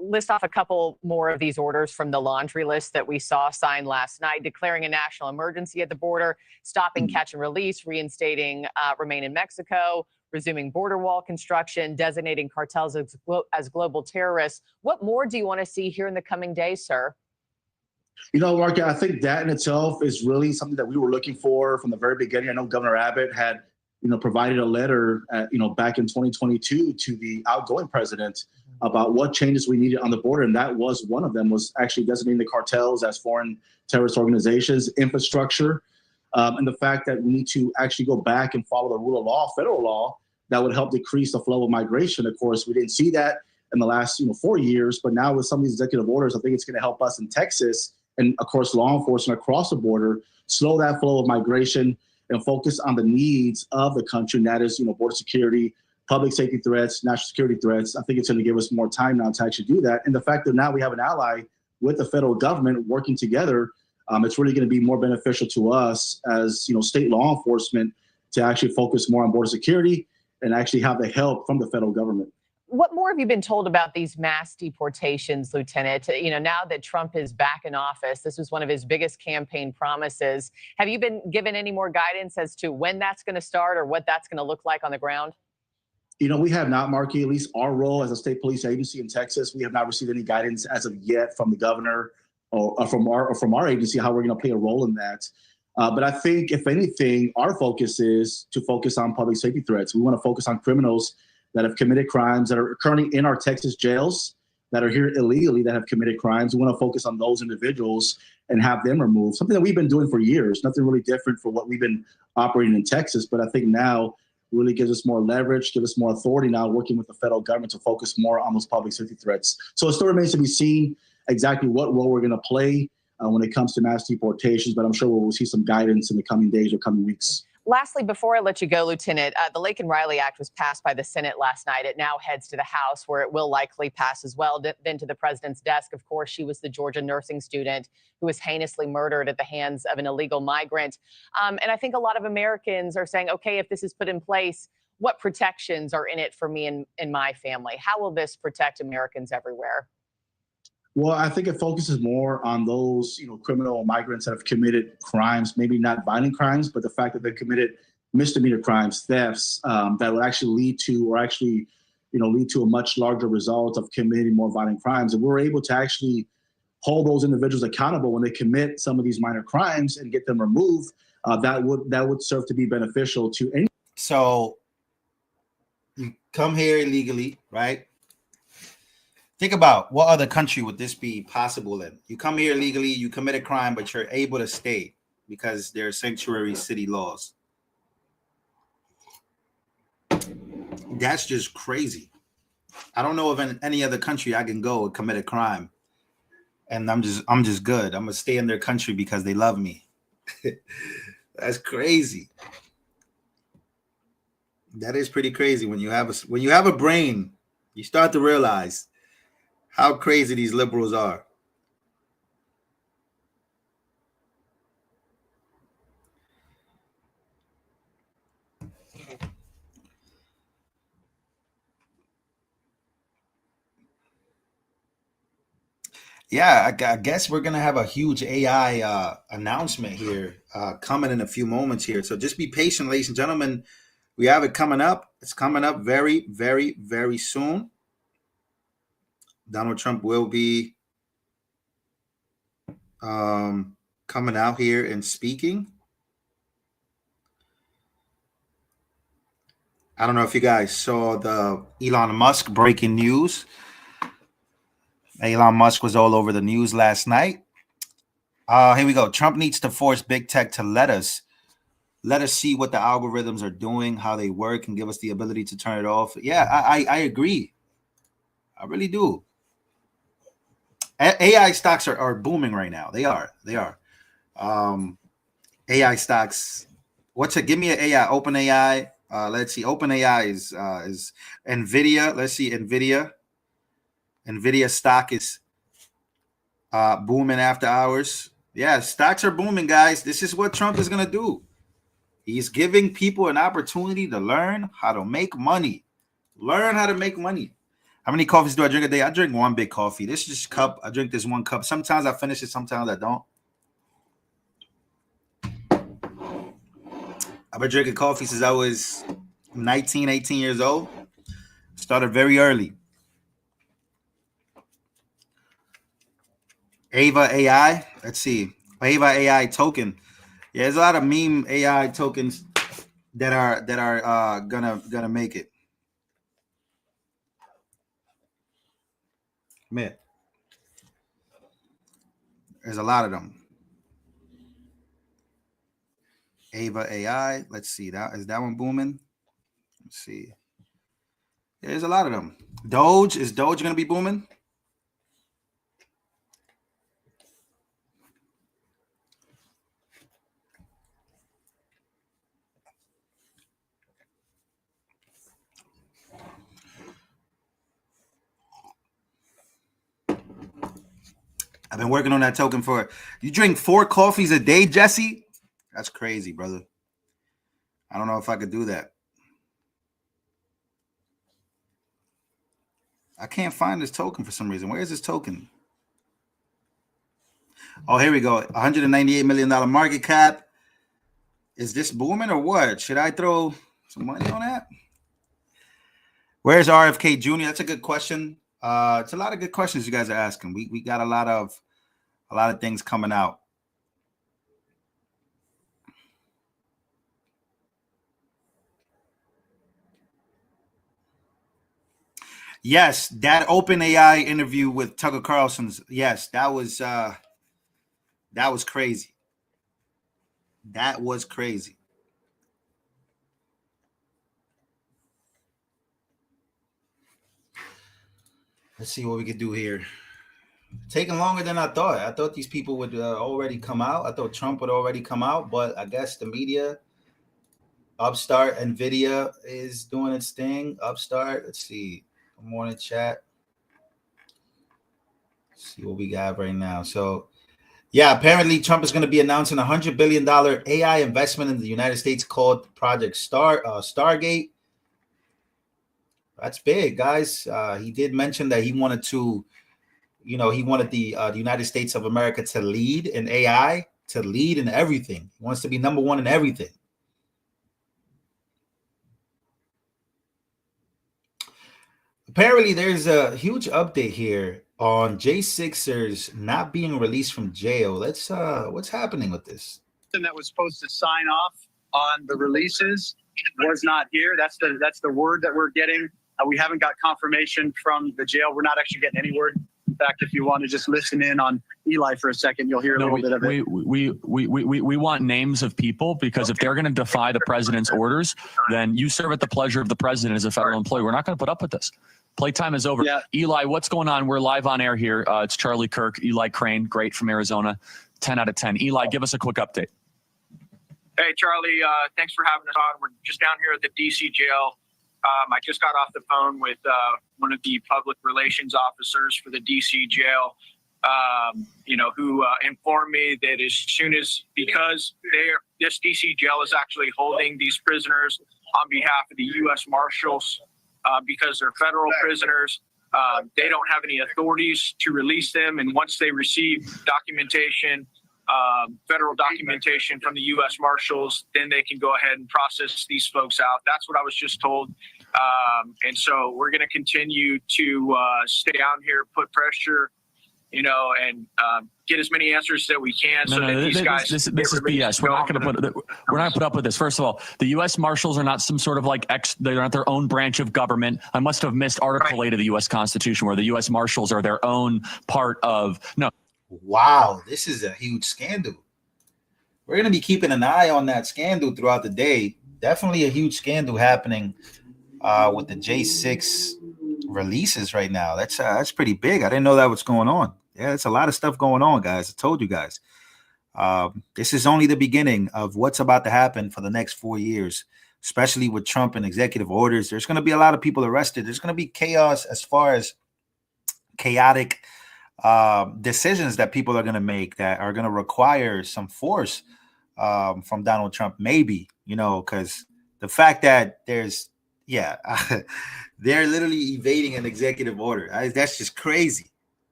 list off a couple more of these orders from the laundry list that we saw signed last night, declaring a national emergency at the border, stopping catch and release, reinstating remain in Mexico, resuming border wall construction, designating cartels as global terrorists. What more do you want to see here in the coming days, sir? Mark, I think that in itself is really something that we were looking for from the very beginning. I know Governor Abbott had, provided a letter, back in 2022 to the outgoing president about what changes we needed on the border. And that was one of them, was actually designating the cartels as foreign terrorist organizations, infrastructure, and the fact that we need to actually go back and follow the rule of law, federal law, that would help decrease the flow of migration. Of course, we didn't see that in the last 4 years, but now with some of these executive orders, I think it's going to help us in Texas and, of course, law enforcement across the border, slow that flow of migration and focus on the needs of the country, and that is, border security, public safety threats, national security threats. I think it's going to give us more time now to actually do that. And the fact that now we have an ally with the federal government working together, it's really going to be more beneficial to us as, state law enforcement to actually focus more on border security and actually have the help from the federal government. What more have you been told about these mass deportations, Lieutenant? Now that Trump is back in office, this was one of his biggest campaign promises. Have you been given any more guidance as to when that's going to start or what that's going to look like on the ground? We have not, Marky, at least our role as a state police agency in Texas, we have not received any guidance as of yet from the governor or from our agency, how we're going to play a role in that. But I think, if anything, our focus is to focus on public safety threats. We want to focus on criminals that have committed crimes, that are currently in our Texas jails, that are here illegally, that have committed crimes. We want to focus on those individuals and have them removed, something that we've been doing for years, nothing really different for what we've been operating in Texas. But I think now really gives us more leverage, gives us more authority now working with the federal government to focus more on those public safety threats. So it still remains to be seen exactly what role we're going to play when it comes to mass deportations, but I'm sure we'll see some guidance in the coming days or coming weeks. Lastly, before I let you go, Lieutenant, the Laken-Riley Act was passed by the Senate last night. It now heads to the House, where it will likely pass as well. Then to the president's desk. Of course, she was the Georgia nursing student who was heinously murdered at the hands of an illegal migrant. And I think a lot of Americans are saying, okay, if this is put in place, what protections are in it for me and my family? How will this protect Americans everywhere? Well, I think it focuses more on those, criminal migrants that have committed crimes, maybe not violent crimes, but the fact that they committed misdemeanor crimes, thefts, that would actually lead to a much larger result of committing more violent crimes. And we're able to actually hold those individuals accountable when they commit some of these minor crimes and get them removed. That would serve to be beneficial to any. So you come here illegally, right? Think about what other country would this be possible in? You come here illegally, you commit a crime, but you're able to stay because there are sanctuary city laws. That's just crazy. I don't know if in any other country I can go and commit a crime and I'm just good. I'm gonna stay in their country because they love me. That's crazy. That is pretty crazy. When you have a brain, you start to realize how crazy these liberals are. Yeah, I guess we're gonna have a huge AI announcement here coming in a few moments here. So just be patient, ladies and gentlemen. We have it coming up. It's coming up very, very, very soon. Donald Trump will be coming out here and speaking. I don't know if you guys saw the Elon Musk breaking news. Elon Musk was all over the news last night. Here we go. Trump needs to force big tech to let us see what the algorithms are doing, how they work, and give us the ability to turn it off. Yeah, I agree. I really do. AI stocks are booming right now. They are. AI stocks. Give me an AI? OpenAI. Let's see. OpenAI is Nvidia. Let's see. Nvidia stock is booming after hours. Yeah, stocks are booming, guys. This is what Trump is gonna do. He's giving people an opportunity to learn how to make money. Learn how to make money. How many coffees do I drink a day? I drink one big coffee. This is just a cup. I drink this one cup. Sometimes I finish it. Sometimes I don't. I've been drinking coffee since I was 19, 18 years old. Started very early. Ava AI. Let's see. Ava AI token. Yeah, there's a lot of meme AI tokens that are gonna make it. Man, there's a lot of them. Ava AI. Let's see. Is that one booming? Let's see. Yeah, there's a lot of them. Doge. Is Doge gonna be booming? I've been working on that token for. You drink 4 coffees a day, Jesse? That's crazy, brother. I don't know if I could do that. I can't find this token for some reason. Where is this token? Oh, here we go. $198 million market cap. Is this booming or what? Should I throw some money on that? Where's RFK Jr.? That's a good question. It's a lot of good questions you guys are asking. We got a lot of things coming out. Yes, that OpenAI interview with Tucker Carlson's. Yes, that was crazy. That was crazy. Let's see what we could do here. Taking longer than I thought. I thought these people would already come out. I thought Trump would already come out, but I guess the media, Upstart, NVIDIA is doing its thing. Upstart, let's see. Good morning, chat. Let's see what we got right now. So, yeah, apparently Trump is going to be announcing a $100 billion AI investment in the United States called Project Stargate. That's big, guys. He did mention that he wanted to, he wanted the United States of America to lead in AI, to lead in everything. He wants to be number one in everything. Apparently, there's a huge update here on J6ers not being released from jail. Let's what's happening with this? That was supposed to sign off on the releases was not here. That's the word that we're getting. We haven't got confirmation from the jail. We're not actually getting any word. In fact, if you want to just listen in on Eli for a second, you'll hear a little bit of it. We want names of people, because if they're going to defy the president's orders, then you serve at the pleasure of the president as a federal employee. We're not going to put up with this. Playtime is over. Yeah. Eli, what's going on? We're live on air here. It's Charlie Kirk, Eli Crane, great from Arizona, 10 out of 10. Eli, give us a quick update. Hey, Charlie, thanks for having us on. We're just down here at the D.C. jail. I just got off the phone with one of the public relations officers for the D.C. jail, who informed me that as soon as, because this D.C. jail is actually holding these prisoners on behalf of the U.S. Marshals, because they're federal prisoners, they don't have any authorities to release them. And once they receive documentation, federal documentation from the U.S. Marshals, then they can go ahead and process these folks out. That's what I was just told. And so we're going to continue to stay down here, put pressure, and get as many answers that we can. These guys. This is BS. We're not going to put up with this. First of all, the U.S. Marshals are not some sort of they're not their own branch of government. I must have missed Article 8 of the U.S. Constitution, where the U.S. Marshals are their own part of. No. Wow, this is a huge scandal. We're going to be keeping an eye on that scandal throughout the day. Definitely a huge scandal happening with the J6 releases right now. That's pretty big. I didn't know that was going on. Yeah, it's a lot of stuff going on, guys. I told you guys. This is only the beginning of what's about to happen for the next 4 years, especially with Trump and executive orders. There's going to be a lot of people arrested. There's going to be chaos as far as chaotic decisions that people are going to make that are going to require some force from Donald Trump, maybe, because the fact that they're literally evading an executive order. That's just crazy.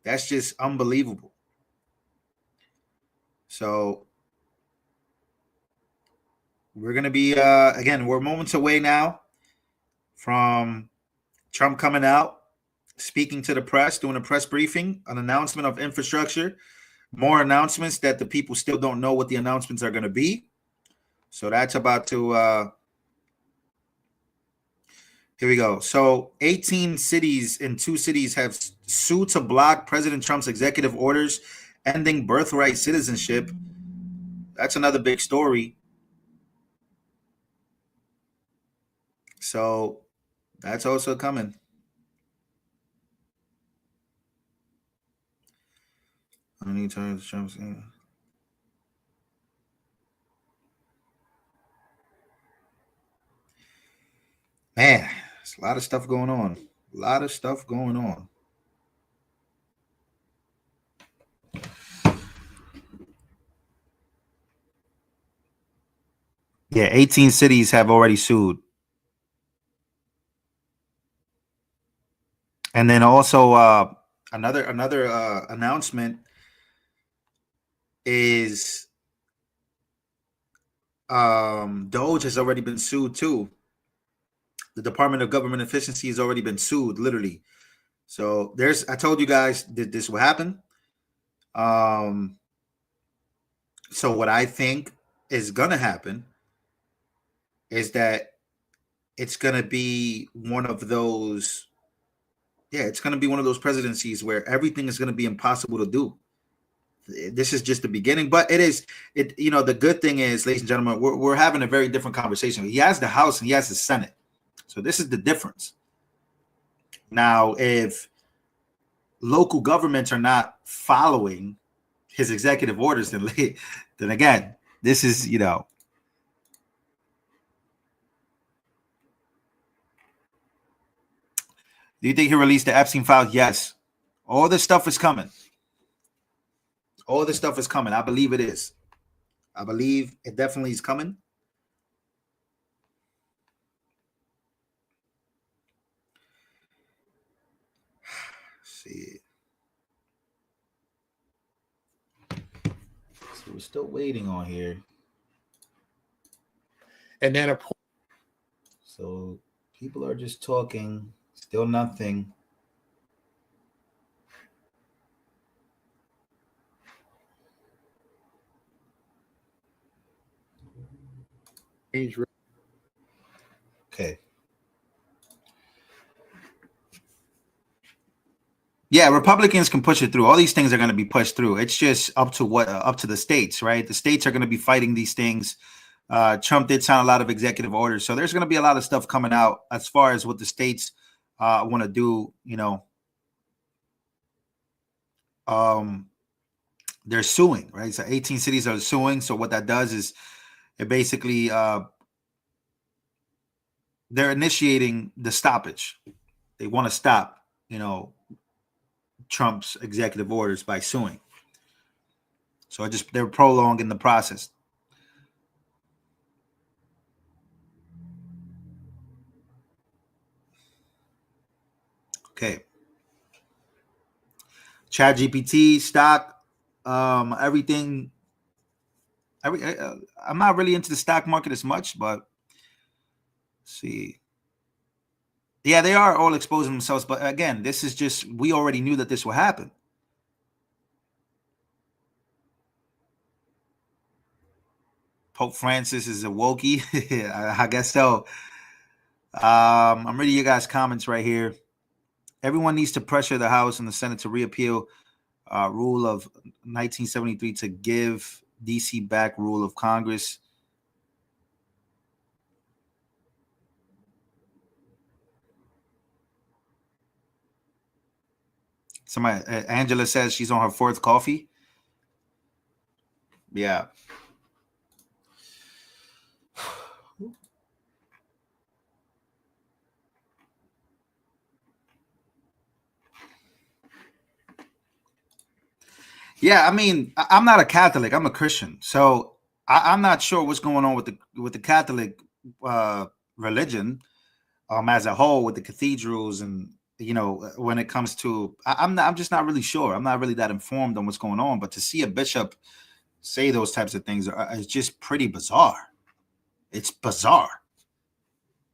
That's just unbelievable. So we're going to be, again, we're moments away now from Trump coming out, speaking to the press, doing a press briefing, an announcement of infrastructure, more announcements that the people still don't know what the announcements are going to be. So that's about to, here we go. So 18 cities in 2 cities have sued to block President Trump's executive orders ending birthright citizenship. That's another big story. So that's also coming. Any times Trump's man, there's a lot of stuff going on. A lot of stuff going on. Yeah, 18 cities have already sued. And then also another announcement is Doge has already been sued too. The Department of Government Efficiency has already been sued, literally. So I told you guys that this will happen. So what I think is gonna happen is that it's gonna be one of those. Yeah, it's gonna be one of those presidencies where everything is gonna be impossible to do. This is just the beginning, but the good thing is, ladies and gentlemen, we're having a very different conversation. He has the House and he has the Senate. So this is the difference. Now, if local governments are not following his executive orders, then again, this is, you know. Do you think he released the Epstein files? Yes. All this stuff is coming. All this stuff is coming. I believe it is. I believe it definitely is coming. Let's see. So we're still waiting on here. And then so people are just talking, still nothing. Okay. Yeah, Republicans can push it through. All these things are going to be pushed through. It's just up to up to the states, right? The states are going to be fighting these things. Trump did sign a lot of executive orders, so there's going to be a lot of stuff coming out as far as what the states want to do. You know, they're suing, right? So 18 cities are suing. So what that does is it basically they're initiating the stoppage. They want to stop, you know, Trump's executive orders by suing. So they're prolonging the process. Okay. ChatGPT, stock, everything. I'm not really into the stock market as much, but let's see. Yeah, they are all exposing themselves. But again, this is just, we already knew that this would happen. Pope Francis is a wokey. I guess so. I'm reading your guys' comments right here. Everyone needs to pressure the House and the Senate to repeal rule of 1973 to give DC back rule of Congress. Somebody, Angela says she's on her 4th coffee. Yeah. Yeah, I mean, I'm not a Catholic. I'm a Christian, so I'm not sure what's going on with the Catholic religion as a whole, with the cathedrals, and you know, when it comes to, I'm just not really sure. I'm not really that informed on what's going on. But to see a bishop say those types of things is just pretty bizarre. It's bizarre.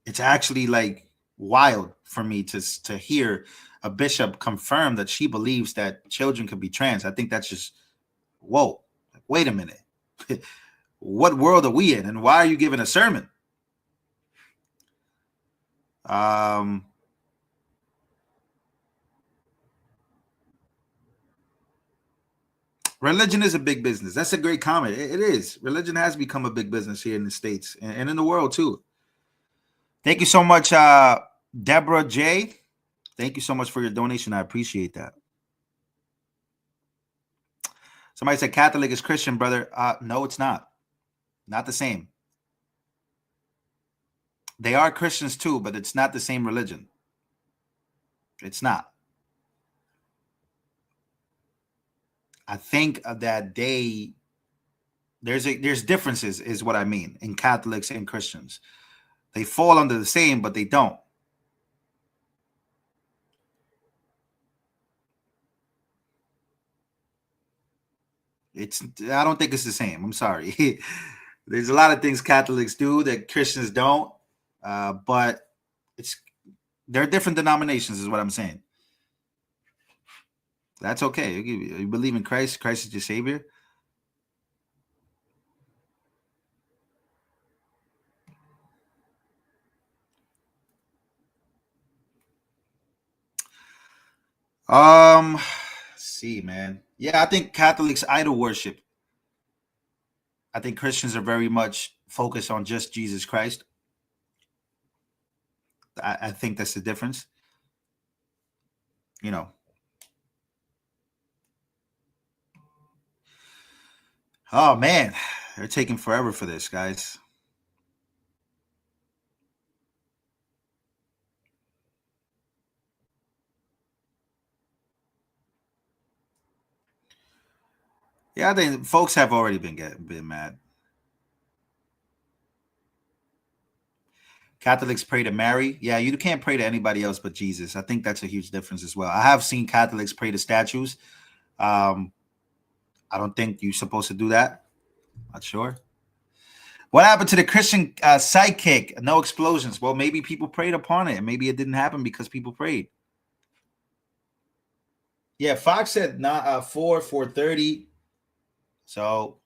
It's actually like wild for me to hear a bishop confirm that she believes that children could be trans. I think that's just, whoa, wait a minute. What world are we in? And why are you giving a sermon? Religion is a big business. That's a great comment. It is. Religion has become a big business here in the States and in the world too. Thank you so much, Deborah J. Thank you so much for your donation. I appreciate that. Somebody said Catholic is Christian, brother. No, it's not. Not the same. They are Christians too, but it's not the same religion. It's not. I think that there's differences, is what I mean, in Catholics and Christians. They fall under the same, but they don't. I don't think it's the same. I'm sorry. There's a lot of things Catholics do that Christians don't, but they're different denominations, is what I'm saying. That's okay. You believe in Christ. Christ is your savior. Let's see, man. Yeah, I think Catholics idol worship. I think Christians are very much focused on just Jesus Christ. I think that's the difference. You know, Oh man, they're taking forever for this, guys. Yeah, I think folks have already been mad. Catholics pray to Mary. Yeah, you can't pray to anybody else but Jesus. I think that's a huge difference as well. I have seen Catholics pray to statues. I don't think you're supposed to do that. Not sure. What happened to the Christian sidekick? No explosions. Well, maybe people prayed upon it, and maybe it didn't happen because people prayed. Yeah, Fox said not 4:30. So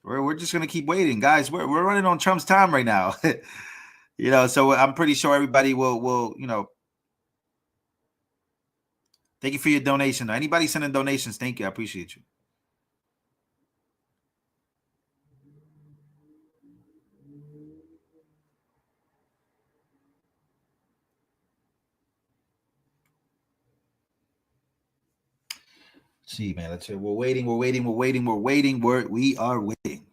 we're just gonna keep waiting, guys. We're running on Trump's time right now. You know, so I'm pretty sure everybody will, you know. Thank you for your donation. Anybody sending donations, thank you. I appreciate you. Let's see, man. Let's hear. We are waiting. We are waiting.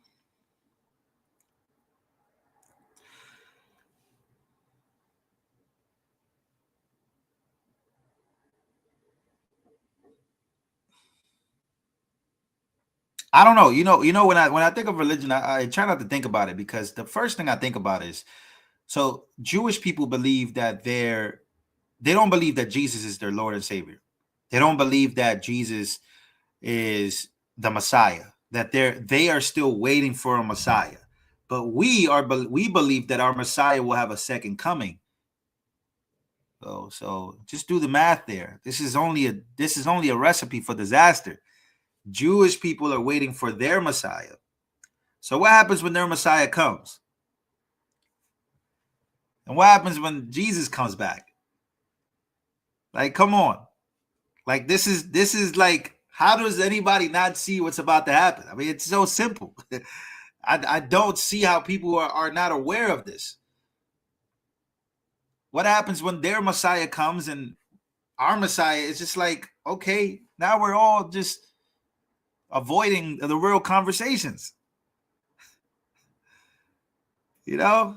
I don't know. You know, when I think of religion, I try not to think about it, because the first thing I think about is, so Jewish people believe that they don't believe that Jesus is their Lord and Savior. They don't believe that Jesus is the Messiah, that they are still waiting for a Messiah. But we believe that our Messiah will have a second coming. So just do the math there. This is only a recipe for disaster. Jewish people are waiting for their Messiah. So what happens when their Messiah comes? And what happens when Jesus comes back? Like, come on. Like, this is like, how does anybody not see what's about to happen? I mean, it's so simple. I don't see how people are not aware of this. What happens when their Messiah comes and our Messiah is just like, okay, now we're all just avoiding the real conversations. You know?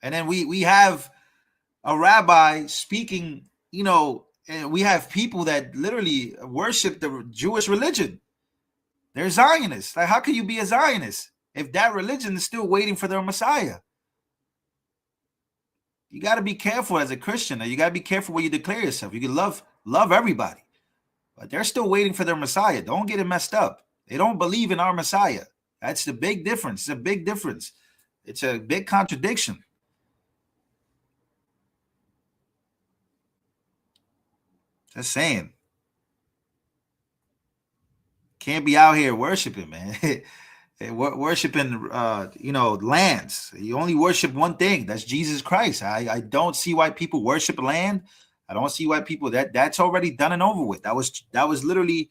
And then we have a rabbi speaking, you know, and we have people that literally worship the Jewish religion. They're Zionists. Like, how can you be a Zionist if that religion is still waiting for their Messiah? You got to be careful as a Christian. You got to be careful when you declare yourself. You can love everybody, but they're still waiting for their Messiah. Don't get it messed up. They don't believe in our Messiah. That's the big difference. It's a big difference. It's a big contradiction. Just saying. Can't be out here worshiping, man. Worshiping, you know, lands. You only worship one thing. That's Jesus Christ. I don't see why people worship land. I don't see why people that's already done and over with. That was literally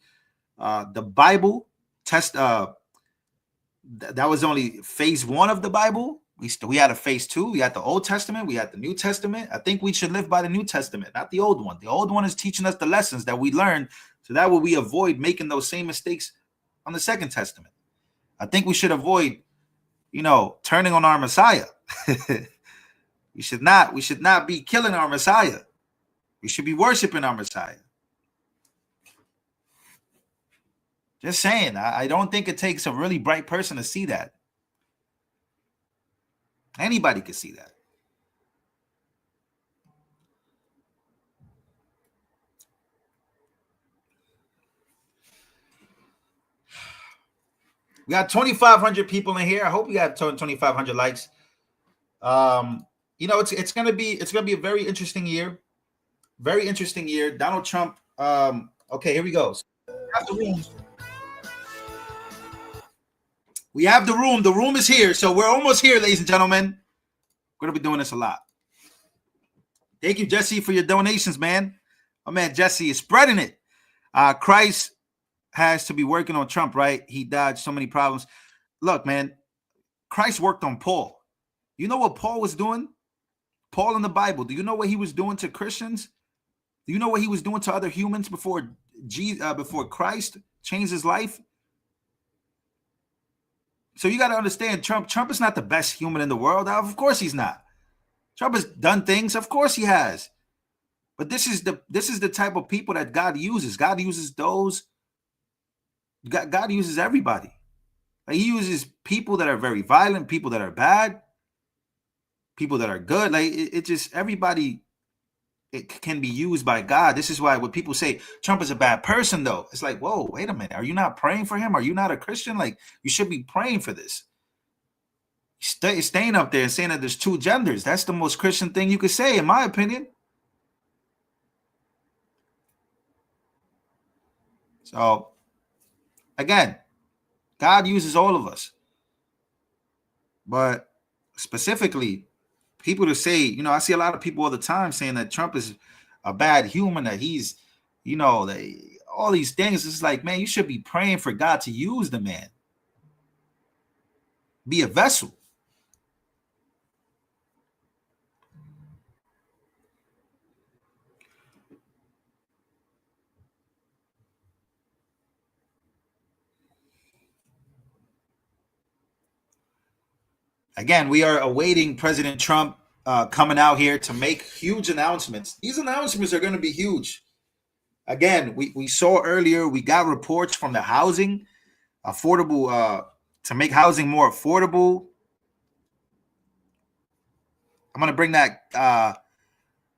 the Bible test. That was only phase 1 of the Bible. We had a phase 2. We had the Old Testament. We had the New Testament. I think we should live by the New Testament, not the old one. The old one is teaching us the lessons that we learned, so that way we avoid making those same mistakes on the Second Testament. I think we should avoid, you know, turning on our Messiah. We should not be killing our Messiah. We should be worshiping our Messiah. Just saying. I don't think it takes a really bright person to see that. Anybody can see that. We got 2,500 people in here. I hope we got 2,500 likes. You know, it's gonna be a very interesting year. Very interesting year. Donald Trump. Okay, here we go. We have the room. The room is here. So we're almost here, ladies and gentlemen. We're gonna be doing this a lot. Thank you, Jesse, for your donations, man. My man Jesse is spreading it. Christ has to be working on Trump, right? He dodged so many problems. Look, man, Christ worked on Paul. You know what Paul was doing? Paul in the Bible, do you know what he was doing to Christians? Do you know what he was doing to other humans before before Christ changed his life? So you got to understand, Trump is not the best human in the world. Of course he's not. Trump has done things. Of course he has. But this is the type of people that God uses. God uses those. God uses everybody. Like, he uses people that are very violent, people that are bad, people that are good. Like, it just, everybody, it can be used by God. This is why when people say Trump is a bad person, though, it's like, whoa, wait a minute. Are you not praying for him? Are you not a Christian? Like, you should be praying for this. Staying up there and saying that there's two genders. That's the most Christian thing you could say, in my opinion. So, again, God uses all of us. But specifically, people to say, you know, I see a lot of people all the time saying that Trump is a bad human, that he's, you know, all these things. It's like, man, you should be praying for God to use the man. Be a vessel. Again, we are awaiting President Trump coming out here to make huge announcements. These announcements are going to be huge. Again, we saw earlier, we got reports from the housing, affordable, to make housing more affordable. I'm going to bring that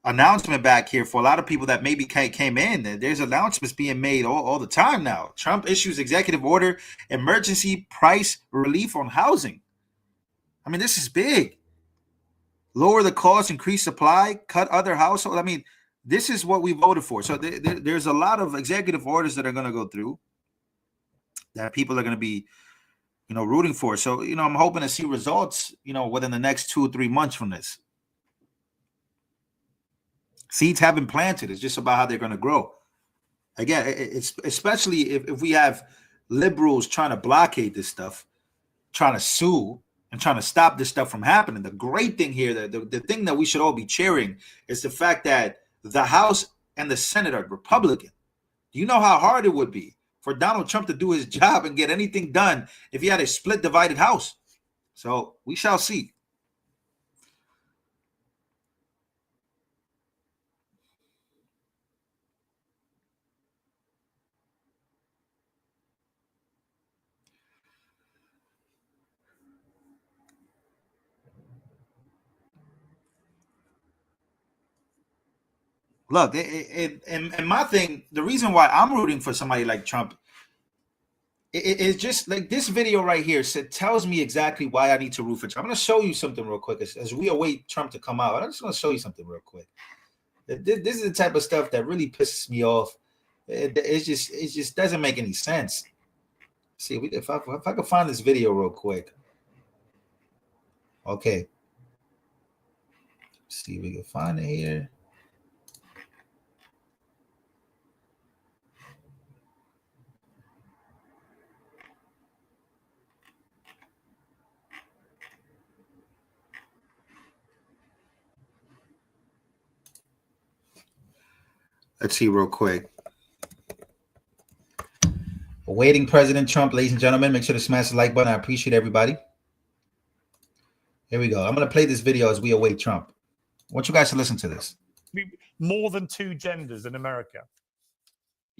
announcement back here for a lot of people that maybe came in. There's announcements being made all the time now. Trump issues executive order, emergency price relief on housing. I mean, this is big. Lower the cost, increase supply, cut other households. I mean, this is what we voted for. So there's a lot of executive orders that are going to go through that people are going to be, you know, rooting for. So, you know, I'm hoping to see results, you know, within the next 2 or 3 months from this. Seeds have been planted. It's just about how they're going to grow. Again, it's especially if we have liberals trying to blockade this stuff, trying to sue, and trying to stop this stuff from happening. The great thing here, the thing that we should all be cheering, is the fact that the House and the Senate are Republican. Do you know how hard it would be for Donald Trump to do his job and get anything done if he had a split, divided House? So we shall see. Look, and my thing, the reason why I'm rooting for somebody like Trump, it's just like this video right here tells me exactly why I need to root for Trump. I'm going to show you something real quick as we await Trump to come out. I'm just going to show you something real quick. This is the type of stuff that really pisses me off. It just doesn't make any sense. See if I can find this video real quick. Okay. Let's see if we can find it here. Let's see real quick. Awaiting President Trump, ladies and gentlemen. Make sure to smash the like button. I appreciate everybody. Here we go. I'm going to play this video as we await Trump. I want you guys to listen to this. More than 2 genders in America.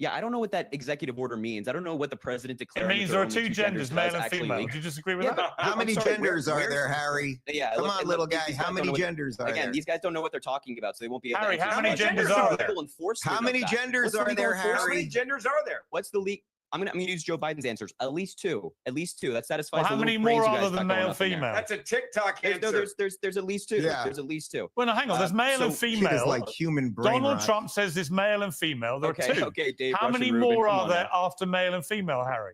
Yeah, I don't know what that executive order means. I don't know what the president declared. It means there are 2 genders, male and female. Do you disagree with that? How many genders are there, Harry? Yeah, come on, little guy. How many genders are there? Again, these guys don't know what they're talking about, so they won't be able to Harry, how many genders are there? How many genders are there, Harry? How many genders are there? What's the leak? I'm gonna use Joe Biden's answers. At least 2. At least 2. That satisfies. Well, how many more are there than male, female? That's a TikTok answer. No, there's at least 2. Yeah. There's at least 2. Well, no, hang on. There's male and female. It's like human brain Donald rot. Trump says there's male and female. There are 2. Okay, Dave. How many more are there after male and female, Harry?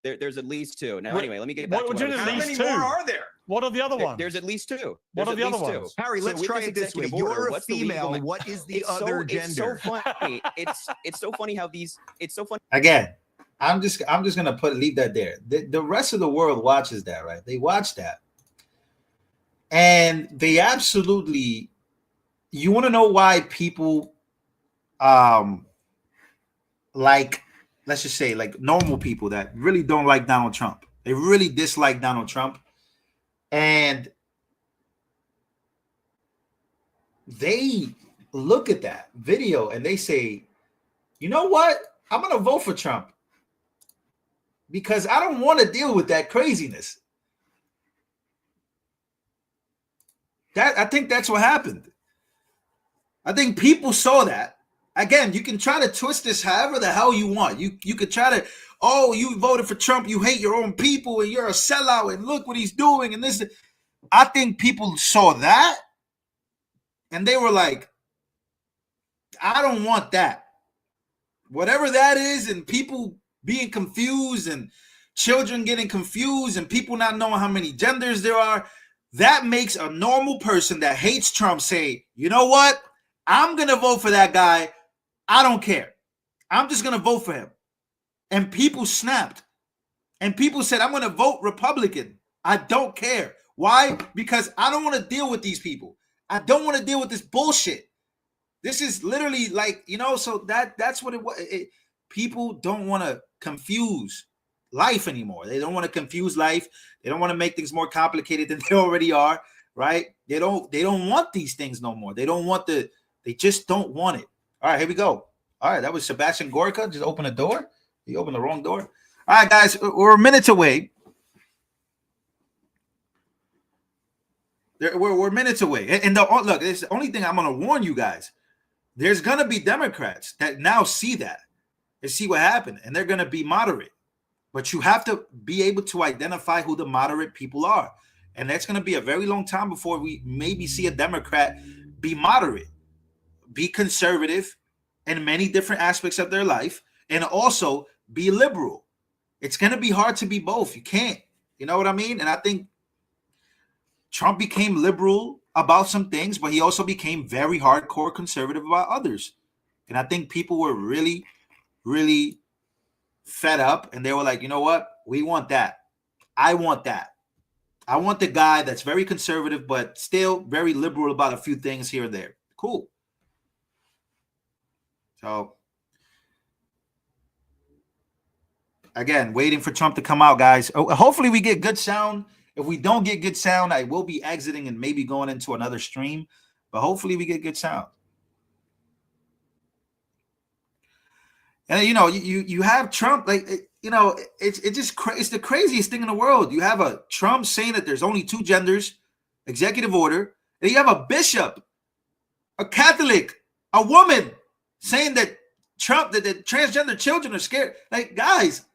There's at least 2. Now, anyway, let me get back to how many more are there? What are the other ones? There's at least 2. What are the other ones? Harry, let's try it this way. You're a female. What is the other gender? It's so funny. It's so funny how these. It's so funny. Again, I'm just gonna leave that there. The rest of the world watches that, right? They watch that, and they absolutely you want to know why people, like, let's just say, like normal people that really don't like Donald Trump. They really dislike Donald Trump. And they look at that video and they say, you know what? I'm going to vote for Trump because I don't want to deal with that craziness. I think that's what happened. I think people saw that. Again, you can try to twist this however the hell you want. You could try to, oh, you voted for Trump, you hate your own people, and you're a sellout, and look what he's doing, and this. I think people saw that, and they were like, I don't want that. Whatever that is, and people being confused, and children getting confused, and people not knowing how many genders there are, that makes a normal person that hates Trump say, you know what? I'm going to vote for that guy. I don't care. I'm just going to vote for him. And people snapped. And people said, I'm going to vote Republican. I don't care. Why? Because I don't want to deal with these people. I don't want to deal with this bullshit. This is literally like, you know, so that's what it was. People don't want to confuse life anymore. They don't want to confuse life. They don't want to make things more complicated than they already are, right? They don't want these things no more. They just don't want it. All right, here we go. All right, that was Sebastian Gorka. Just open the door. He opened the wrong door. All right, guys, we're minutes away. We're minutes away. And look, it's the only thing I'm going to warn you guys. There's going to be Democrats that now see that and see what happened, and they're going to be moderate. But you have to be able to identify who the moderate people are. And that's going to be a very long time before we maybe see a Democrat be moderate, be conservative in many different aspects of their life, and also be liberal. It's going to be hard to be both. You can't. You know what I mean? And I think Trump became liberal about some things, but he also became very hardcore conservative about others. And I think people were really, really fed up, and they were like, you know what? We want that. I want that. I want the guy that's very conservative, but still very liberal about a few things here and there. Cool. So, again, waiting for Trump to come out, guys. Hopefully we get good sound. If we don't get good sound, I will be exiting and maybe going into another stream, but hopefully we get good sound. And, you know, you have Trump, like, you know, it's the craziest thing in the world. You have a Trump saying that there's only two genders, executive order, and you have a bishop, a Catholic, a woman saying that Trump, that transgender children are scared. Like, guys,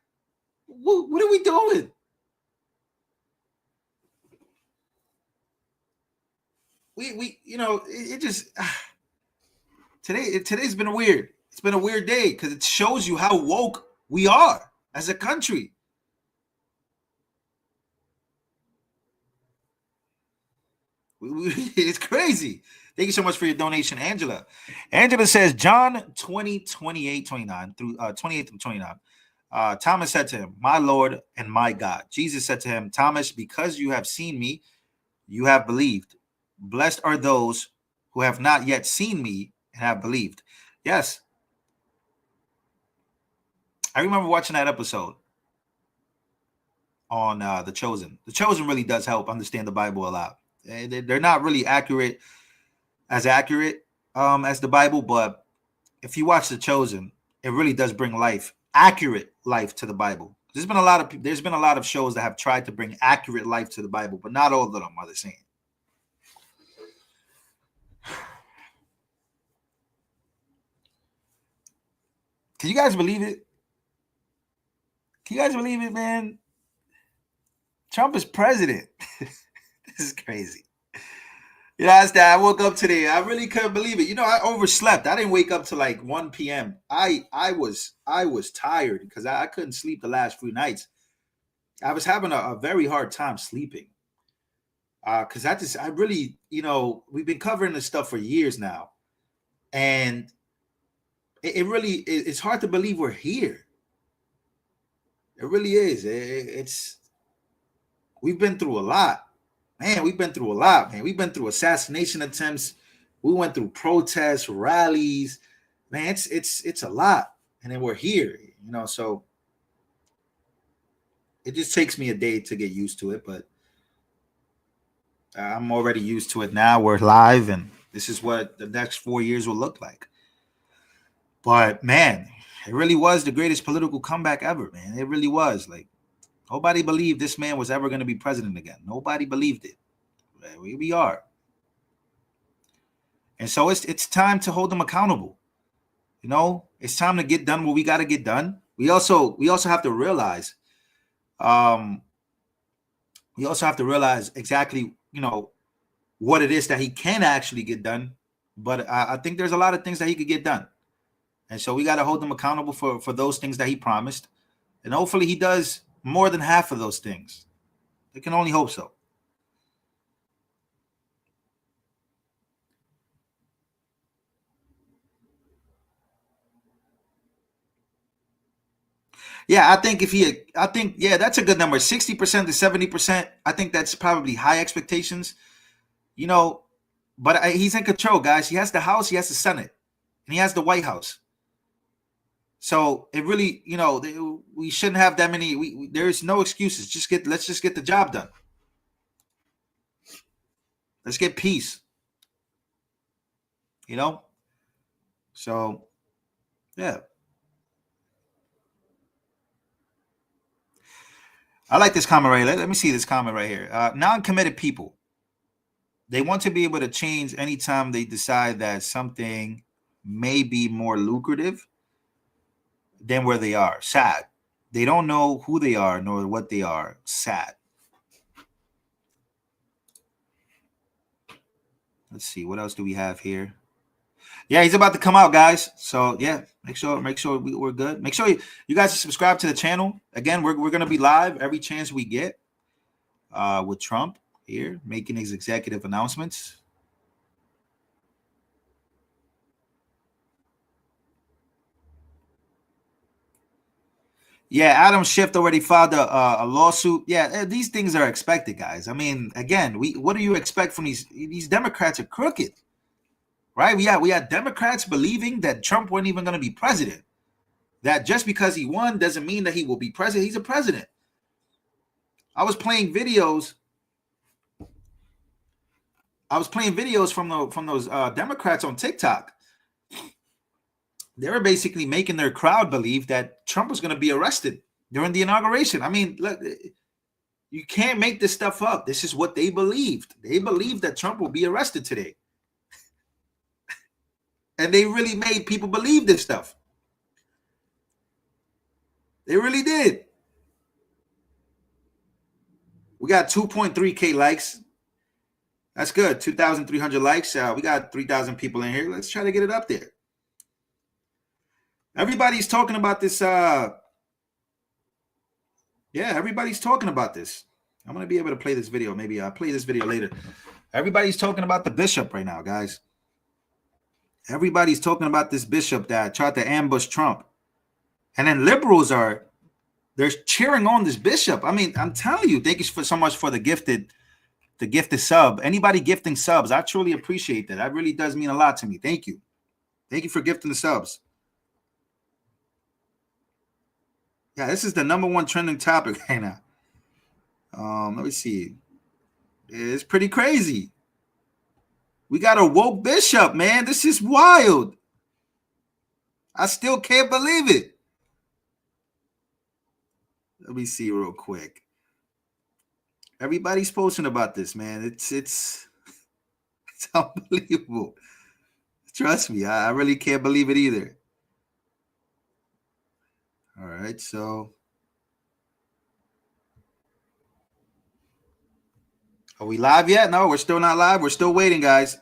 what are we doing? We you know, it just today's been weird. It's been a weird day because it shows you how woke we are as a country. It's crazy. Thank you so much for your donation, Angela. Angela says, John 20:28-29 through 28 through 29. Thomas said to him, my Lord and my God. Jesus said to him, Thomas, because you have seen me, you have believed. Blessed are those who have not yet seen me and have believed. Yes. I remember watching that episode on The Chosen. The Chosen really does help understand the Bible a lot. They're not really accurate as the Bible, but if you watch The Chosen, it really does bring accurate life to the Bible. There's been a lot of shows that have tried to bring accurate life to the Bible, but not all of them are the same. Can you guys believe it? Can you guys believe it, man? Trump is president. This is crazy. You know, I woke up today. I really couldn't believe it. You know, I overslept. I didn't wake up till like 1 p.m. I was tired because I couldn't sleep the last few nights. I was having a very hard time sleeping. Because I really, you know, we've been covering this stuff for years now. And it's hard to believe we're here. It really is. We've been through a lot. Man, we've been through a lot, man. We've been through assassination attempts. We went through protests, rallies. Man, it's a lot. And then we're here, you know, so it just takes me a day to get used to it, but I'm already used to it now. We're live, and this is what the next 4 years will look like. But man, it really was the greatest political comeback ever, man. It really was. Like, nobody believed this man was ever going to be president again. Nobody believed it. Here we are. And so it's time to hold them accountable. You know, it's time to get done what we got to get done. We also have to realize, exactly, you know, what it is that he can actually get done. But I think there's a lot of things that he could get done. And so we got to hold him accountable for those things that he promised. And hopefully he does more than half of those things. I can only hope so. Yeah, I think that's a good number. 60% to 70%. I think that's probably high expectations, you know, but he's in control, guys. He has the House, he has the Senate, and he has the White House. So it really, you know, we shouldn't have that many. There's no excuses. Let's just get the job done. Let's get peace. You know? So, yeah. I like this comment right here. Let me see this comment right here. Non-committed people. They want to be able to change anytime they decide that something may be more lucrative than where they are. Sad. They don't know who they are nor what they are. Sad. Let's see. What else do we have here? Yeah, he's about to come out, guys. So yeah, make sure we're good. Make sure you guys subscribe to the channel. Again, we're gonna be live every chance we get with Trump here making his executive announcements. Yeah, Adam Schiff already filed a lawsuit. Yeah, these things are expected, guys. I mean, again, what do you expect from these Democrats are crooked, right? We had Democrats believing that Trump wasn't even going to be president. That just because he won doesn't mean that he will be president. He's a president. I was playing videos. from those Democrats on TikTok. They were basically making their crowd believe that Trump was going to be arrested during the inauguration. I mean, look, you can't make this stuff up. This is what they believed. They believed that Trump will be arrested today. And they really made people believe this stuff. They really did. We got 2.3K likes. That's good. 2,300 likes. We got 3,000 people in here. Let's try to get it up there. Everybody's talking about this. Yeah, everybody's talking about this. I'm going to be able to play this video. Maybe I'll play this video later. Everybody's talking about the bishop right now, guys. Everybody's talking about this bishop that tried to ambush Trump. And then liberals they're cheering on this bishop. I mean, I'm telling you, thank you so much for the gifted sub. Anybody gifting subs, I truly appreciate that. That really does mean a lot to me. Thank you. Thank you for gifting the subs. Yeah, this is the #1 trending topic right now. Let me see. It's pretty crazy. We got a woke bishop, man. This is wild. I still can't believe it. Let me see real quick. Everybody's posting about this, man. It's unbelievable. Trust me, I really can't believe it either. All right, so are we live yet? No, we're still not live. We're still waiting, guys.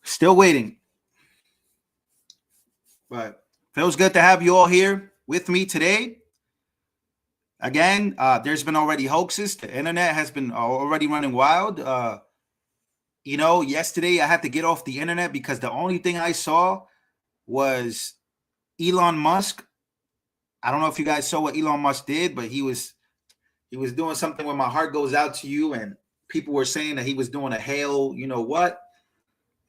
Still waiting. But feels good to have you all here with me today. Again, there's been already hoaxes. The internet has been already running wild. You know, yesterday I had to get off the internet because the only thing I saw was Elon Musk. I don't know if you guys saw what Elon Musk did, but he was He was doing something where my heart goes out to you, and people were saying that he was doing a hail, you know what?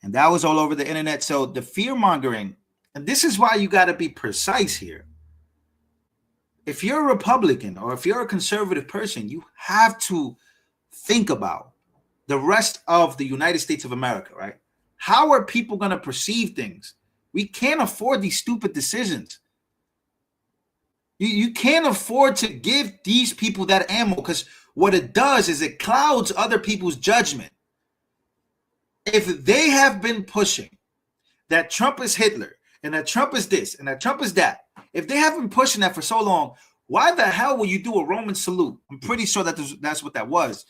And that was all over the internet. So the fear mongering, and this is why you got to be precise here. If you're a Republican or if you're a conservative person, you have to think about the rest of the United States of America, right? How are people going to perceive things? We can't afford these stupid decisions. You can't afford to give these people that ammo, because what it does is it clouds other people's judgment. If they have been pushing that Trump is Hitler and that Trump is this and that Trump is that, if they have been pushing that for so long, why the hell will you do a Roman salute? I'm pretty sure that that's what that was.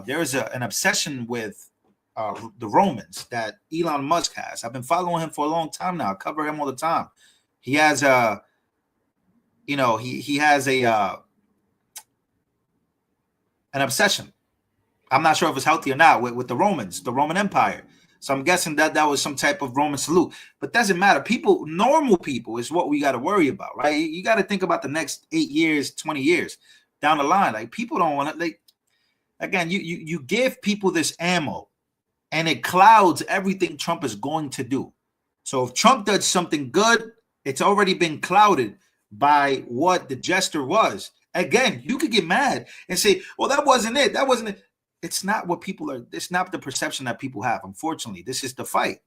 There is an obsession with the Romans that Elon Musk has. I've been following him for a long time now. I cover him all the time. He has a, he has a an obsession. I'm not sure if it's healthy or not with the Romans, the Roman Empire. So I'm guessing that was some type of Roman salute. But doesn't matter. People, normal people is what we got to worry about, right? You got to think about the next 8 years, 20 years down the line. Like, people don't want to, like, again, you give people this ammo and it clouds everything Trump is going to do. So if Trump does something good, it's already been clouded by what the gesture was. Again, you could get mad and say, well, that wasn't it. That wasn't it. It's not what people are. It's not the perception that people have. Unfortunately, this is the fight.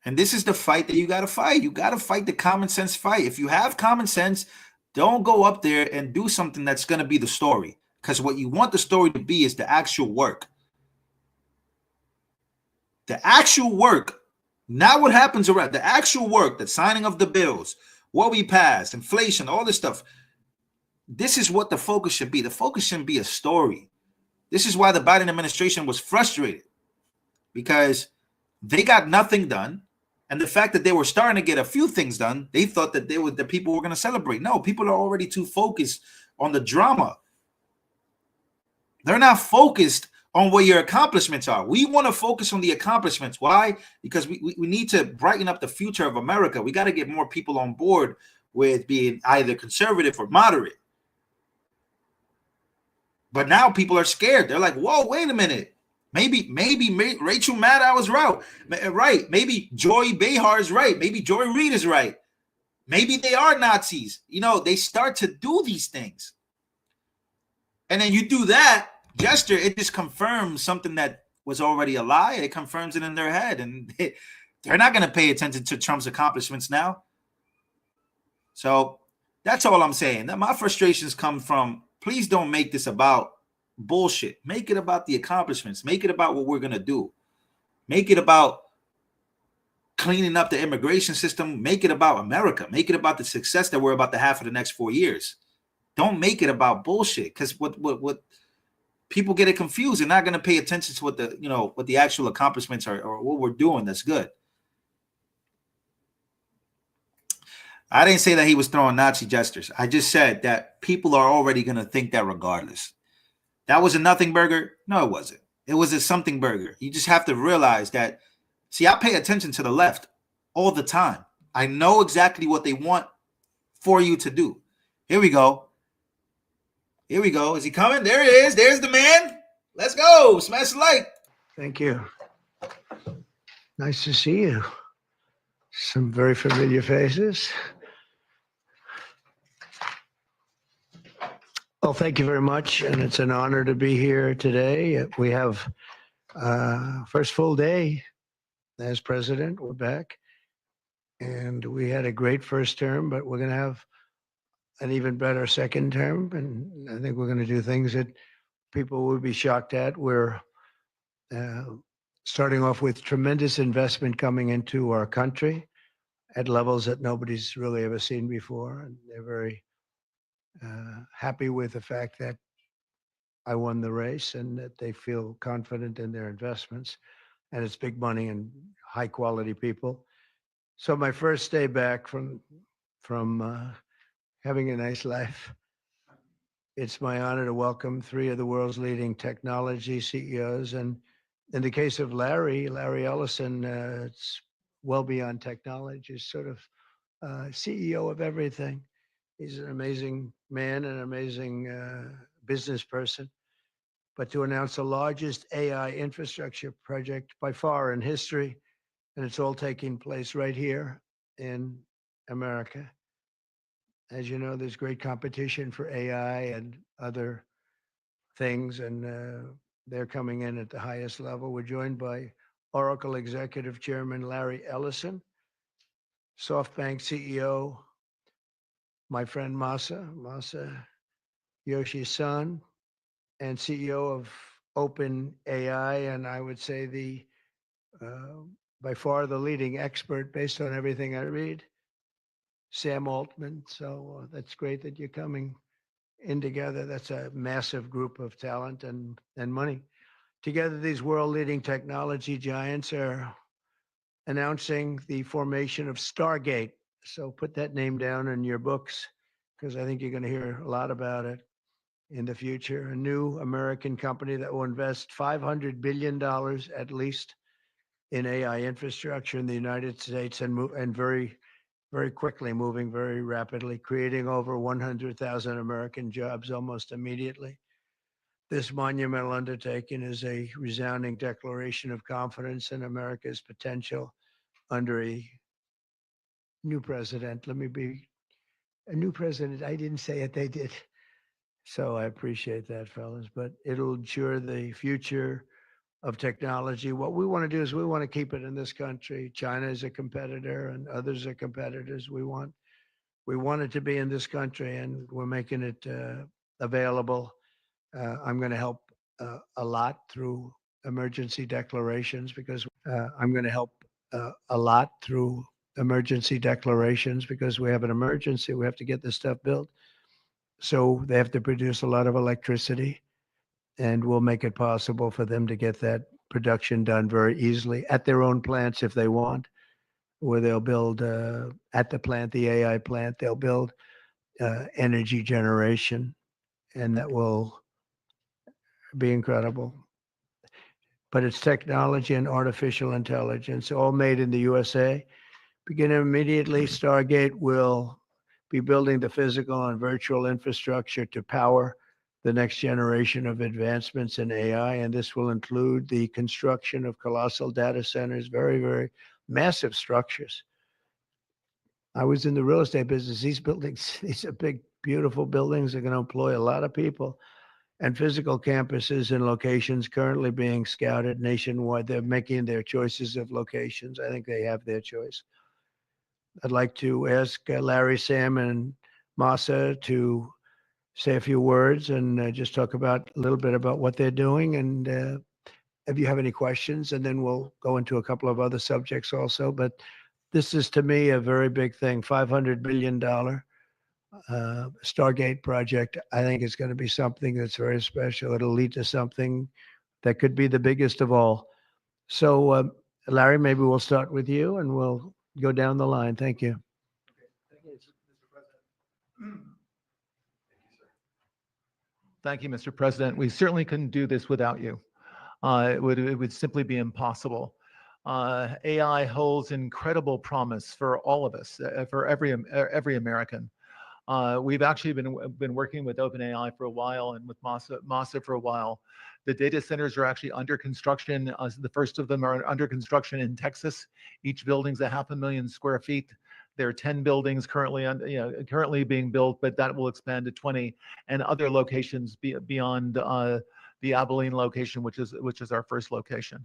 And this is the fight that you got to fight. You got to fight the common sense fight. If you have common sense, don't go up there and do something that's going to be the story. Because what you want the story to be is the actual work. The actual work, not what happens around. The actual work, the signing of the bills, what we passed, inflation, all this stuff. This is what the focus should be. The focus shouldn't be a story. This is why the Biden administration was frustrated, because they got nothing done. And the fact that they were starting to get a few things done, they thought that the people were going to celebrate. No, people are already too focused on the drama. They're not focused on what your accomplishments are. We want to focus on the accomplishments. Why? Because we need to brighten up the future of America. We got to get more people on board with being either conservative or moderate. But now people are scared. They're like, whoa, wait a minute. Maybe Rachel Maddow is right. Maybe Joy Behar is right. Maybe Joy Reid is right. Maybe they are Nazis. They start to do these things. And then you do that gesture, it just confirms something that was already a lie. It confirms it in their head. And they're not going to pay attention to Trump's accomplishments now. So that's all I'm saying. My frustrations come from, please don't make this about bullshit. Make it about the accomplishments. Make it about what we're going to do. Make it about cleaning up the immigration system. Make it about America. Make it about the success that we're about to have for the next 4 years. Don't make it about bullshit, because what people get it confused. They're not going to pay attention to what the actual accomplishments are or what we're doing. That's good. I didn't say that he was throwing Nazi gestures. I just said that people are already going to think that regardless. That was a nothing burger? No, it wasn't. It was a something burger. You just have to realize that. See, I pay attention to the left all the time. I know exactly what they want for you to do. Here we go. Here we go. Is he coming? There he is. There's the man. Let's go. Smash the light. Thank you. Nice to see you. Some very familiar faces. Well, thank you very much, and it's an honor to be here today. We have first full day as president. We're back, and we had a great first term, but we're going to have an even better second term, and I think we're going to do things that people will be shocked at. We're starting off with tremendous investment coming into our country at levels that nobody's really ever seen before, and they're very happy with the fact that I won the race and that they feel confident in their investments, and it's big money and high quality people. So my first day back from having a nice life, it's my honor to welcome 3 of the world's leading technology CEOs. And in the case of Larry Ellison, it's well beyond technology, it's sort of CEO of everything. He's an amazing man, an amazing business person. But to announce the largest AI infrastructure project by far in history, and it's all taking place right here in America. As you know, there's great competition for AI and other things, and they're coming in at the highest level. We're joined by Oracle Executive Chairman Larry Ellison, SoftBank CEO, my friend Masa Yoshi's son, and CEO of OpenAI, and I would say the by far the leading expert based on everything I read, Sam Altman. So that's great that you're coming in together. That's a massive group of talent and money. Together, these world-leading technology giants are announcing the formation of Stargate. So put that name down in your books, because I think you're going to hear a lot about it in the future. A new American company that will invest $500 billion at least in AI infrastructure in the United States, and very, very quickly, moving very rapidly, creating over 100,000 American jobs almost immediately. This monumental undertaking is a resounding declaration of confidence in America's potential under a new president. Let me be a new president. I didn't say it, they did. So I appreciate that, fellas, but it'll ensure the future of technology. What we want to do is we want to keep it in this country. China is a competitor and others are competitors. We want it to be in this country, and we're making it available. I'm going to help a lot through emergency declarations because we have an emergency. We have to get this stuff built. So they have to produce a lot of electricity, and we'll make it possible for them to get that production done very easily at their own plants if they want, where they'll build at the plant, the AI plant, they'll build energy generation, and that will be incredible. But it's technology and artificial intelligence, all made in the USA. Beginning immediately, Stargate will be building the physical and virtual infrastructure to power the next generation of advancements in AI, and this will include the construction of colossal data centers, very, very massive structures. I was in the real estate business. These buildings, these are big, beautiful buildings. They're going to employ a lot of people, and physical campuses and locations currently being scouted nationwide. They're making their choices of locations. I think they have their choice. I'd like to ask Larry, Sam, and Masa to say a few words and just talk about a little bit about what they're doing, and if you have any questions, and then we'll go into a couple of other subjects also. But this is, to me, a very big thing. $500 billion Stargate project, I think, is going to be something that's very special. It'll lead to something that could be the biggest of all. So, Larry, maybe we'll start with you, and we'll go down the line. Thank you. Thank you, Mr. President. We certainly couldn't do this without you. It would simply be impossible. AI holds incredible promise for all of us, for every American. We've actually been working with OpenAI for a while and with Masa for a while. The data centers are actually under construction. The first of them are under construction in Texas. Each building's 500,000 square feet. There are 10 buildings currently being built, but that will expand to 20, and other locations beyond the Abilene location, which is our first location.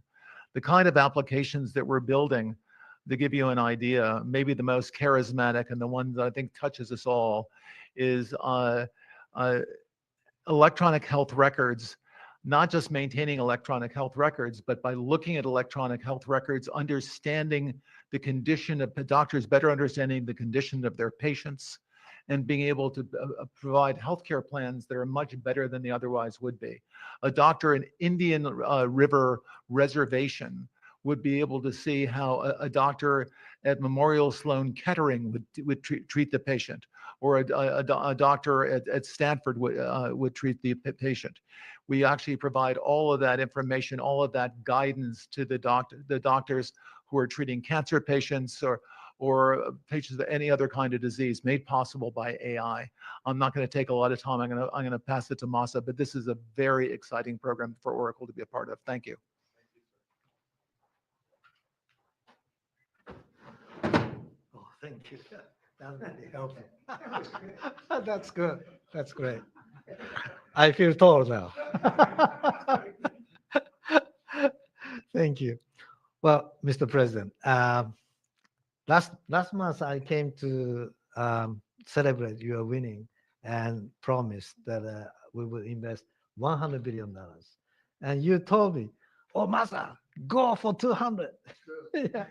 The kind of applications that we're building, to give you an idea, maybe the most charismatic and the one that I think touches us all is electronic health records. Not just maintaining electronic health records, but by looking at electronic health records, understanding the condition of the doctors, better understanding the condition of their patients, and being able to provide healthcare plans that are much better than they otherwise would be. A doctor in Indian River Reservation would be able to see how a doctor at Memorial Sloan Kettering would treat the patient, or a doctor at Stanford would treat the patient. We actually provide all of that information, all of that guidance to the doctors who are treating cancer patients, or patients with any other kind of disease made possible by AI. I'm not going to take a lot of time. I'm going to pass it to Masa, but this is a very exciting program for Oracle to be a part of. Thank you. Oh, thank you. That really helpful. That's good. That's great. I feel tall now. Thank you. Well, Mr. President, last month I came to celebrate your winning and promised that we will invest $100 billion. And you told me, oh, Masa, go for 200. Yeah.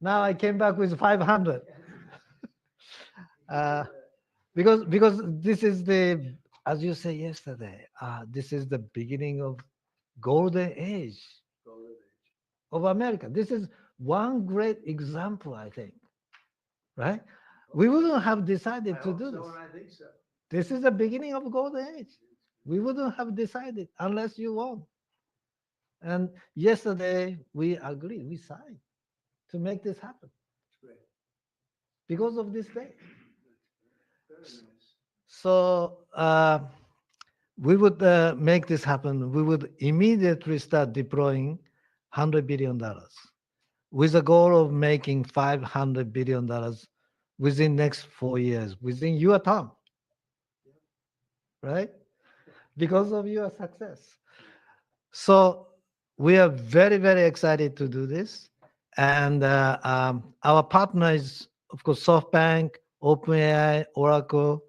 Now I came back with 500. Because this is the, as you said yesterday, this is the beginning of golden age of America. This is one great example, I think, right? We wouldn't have decided to do this. I think so. This is the beginning of golden age. We wouldn't have decided unless you won. And yesterday we agreed, we signed to make this happen because of this day. So we would make this happen. We would immediately start deploying $100 billion with a goal of making $500 billion within next 4 years, within your term, right? Because of your success. So we are very, very excited to do this. And our partner is, of course, SoftBank, OpenAI, Oracle,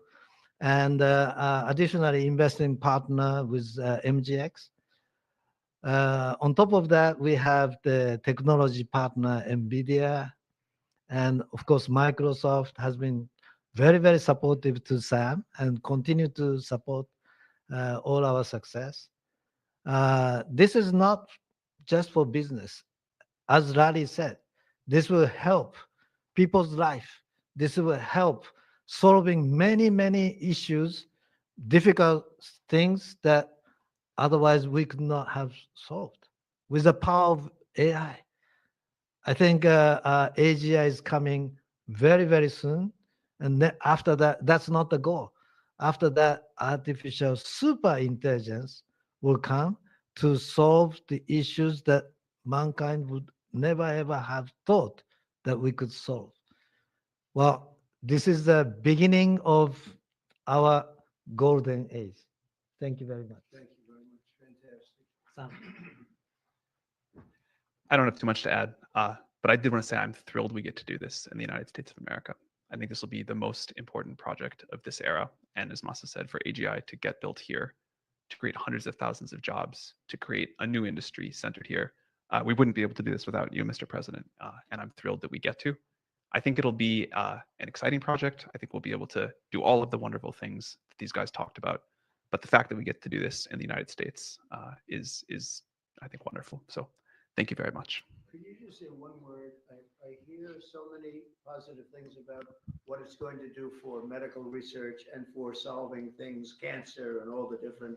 and additionally investing partner with MGX. On top of that, we have the technology partner, NVIDIA, and of course, Microsoft has been very, very supportive to Sam and continue to support all our success. This is not just for business. As Larry said, this will help people's life. This will help solving many, many issues, difficult things that otherwise we could not have solved with the power of AI. I think AGI is coming very, very soon. And then after that, that's not the goal. After that, artificial super intelligence will come to solve the issues that mankind would never, ever have thought that we could solve. Well, this is the beginning of our golden age. Thank you very much. Thank you very much. Fantastic. Sam. I don't have too much to add, but I did want to say I'm thrilled we get to do this in the United States of America. I think this will be the most important project of this era. And as Masa said, for AGI to get built here, to create hundreds of thousands of jobs, to create a new industry centered here. We wouldn't be able to do this without you, Mr. President, and I'm thrilled that we get to. I think it'll be an exciting project. I think we'll be able to do all of the wonderful things that these guys talked about. But the fact that we get to do this in the United States is, I think, wonderful. So thank you very much. Could you just say one word? I hear so many positive things about what it's going to do for medical research and for solving things, cancer and all the different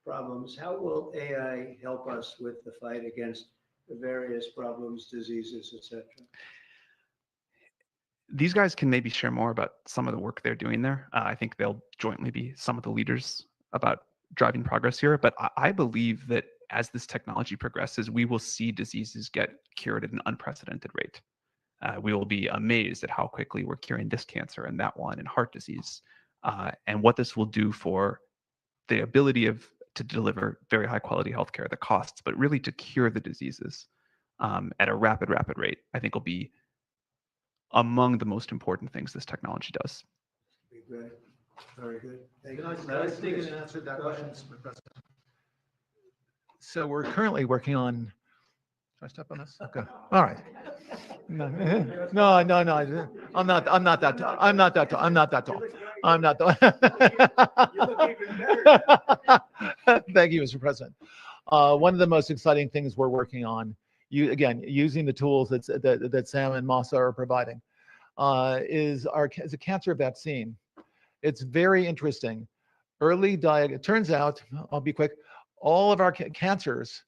problems. How will AI help us with the fight against the various problems, diseases, etc.? These guys can maybe share more about some of the work they're doing there. I think they'll jointly be some of the leaders about driving progress here. But I believe that as this technology progresses, we will see diseases get cured at an unprecedented rate. We will be amazed at how quickly we're curing this cancer and that one and heart disease, and what this will do for the ability to deliver very high quality healthcare, the costs, but really to cure the diseases at a rapid rate, I think will be among the most important things this technology does. Great. Very good. Thank you. Can I speak and answer that question, Mr. President? So we're currently working on. Should I step on this? Okay. All right. No. I'm not that tall. I'm not that tall. Thank you, Mr. President. One of the most exciting things we're working on, using the tools that Sam and Masa are providing, is a cancer vaccine. It's very interesting. It turns out, I'll be quick, all of our cancers,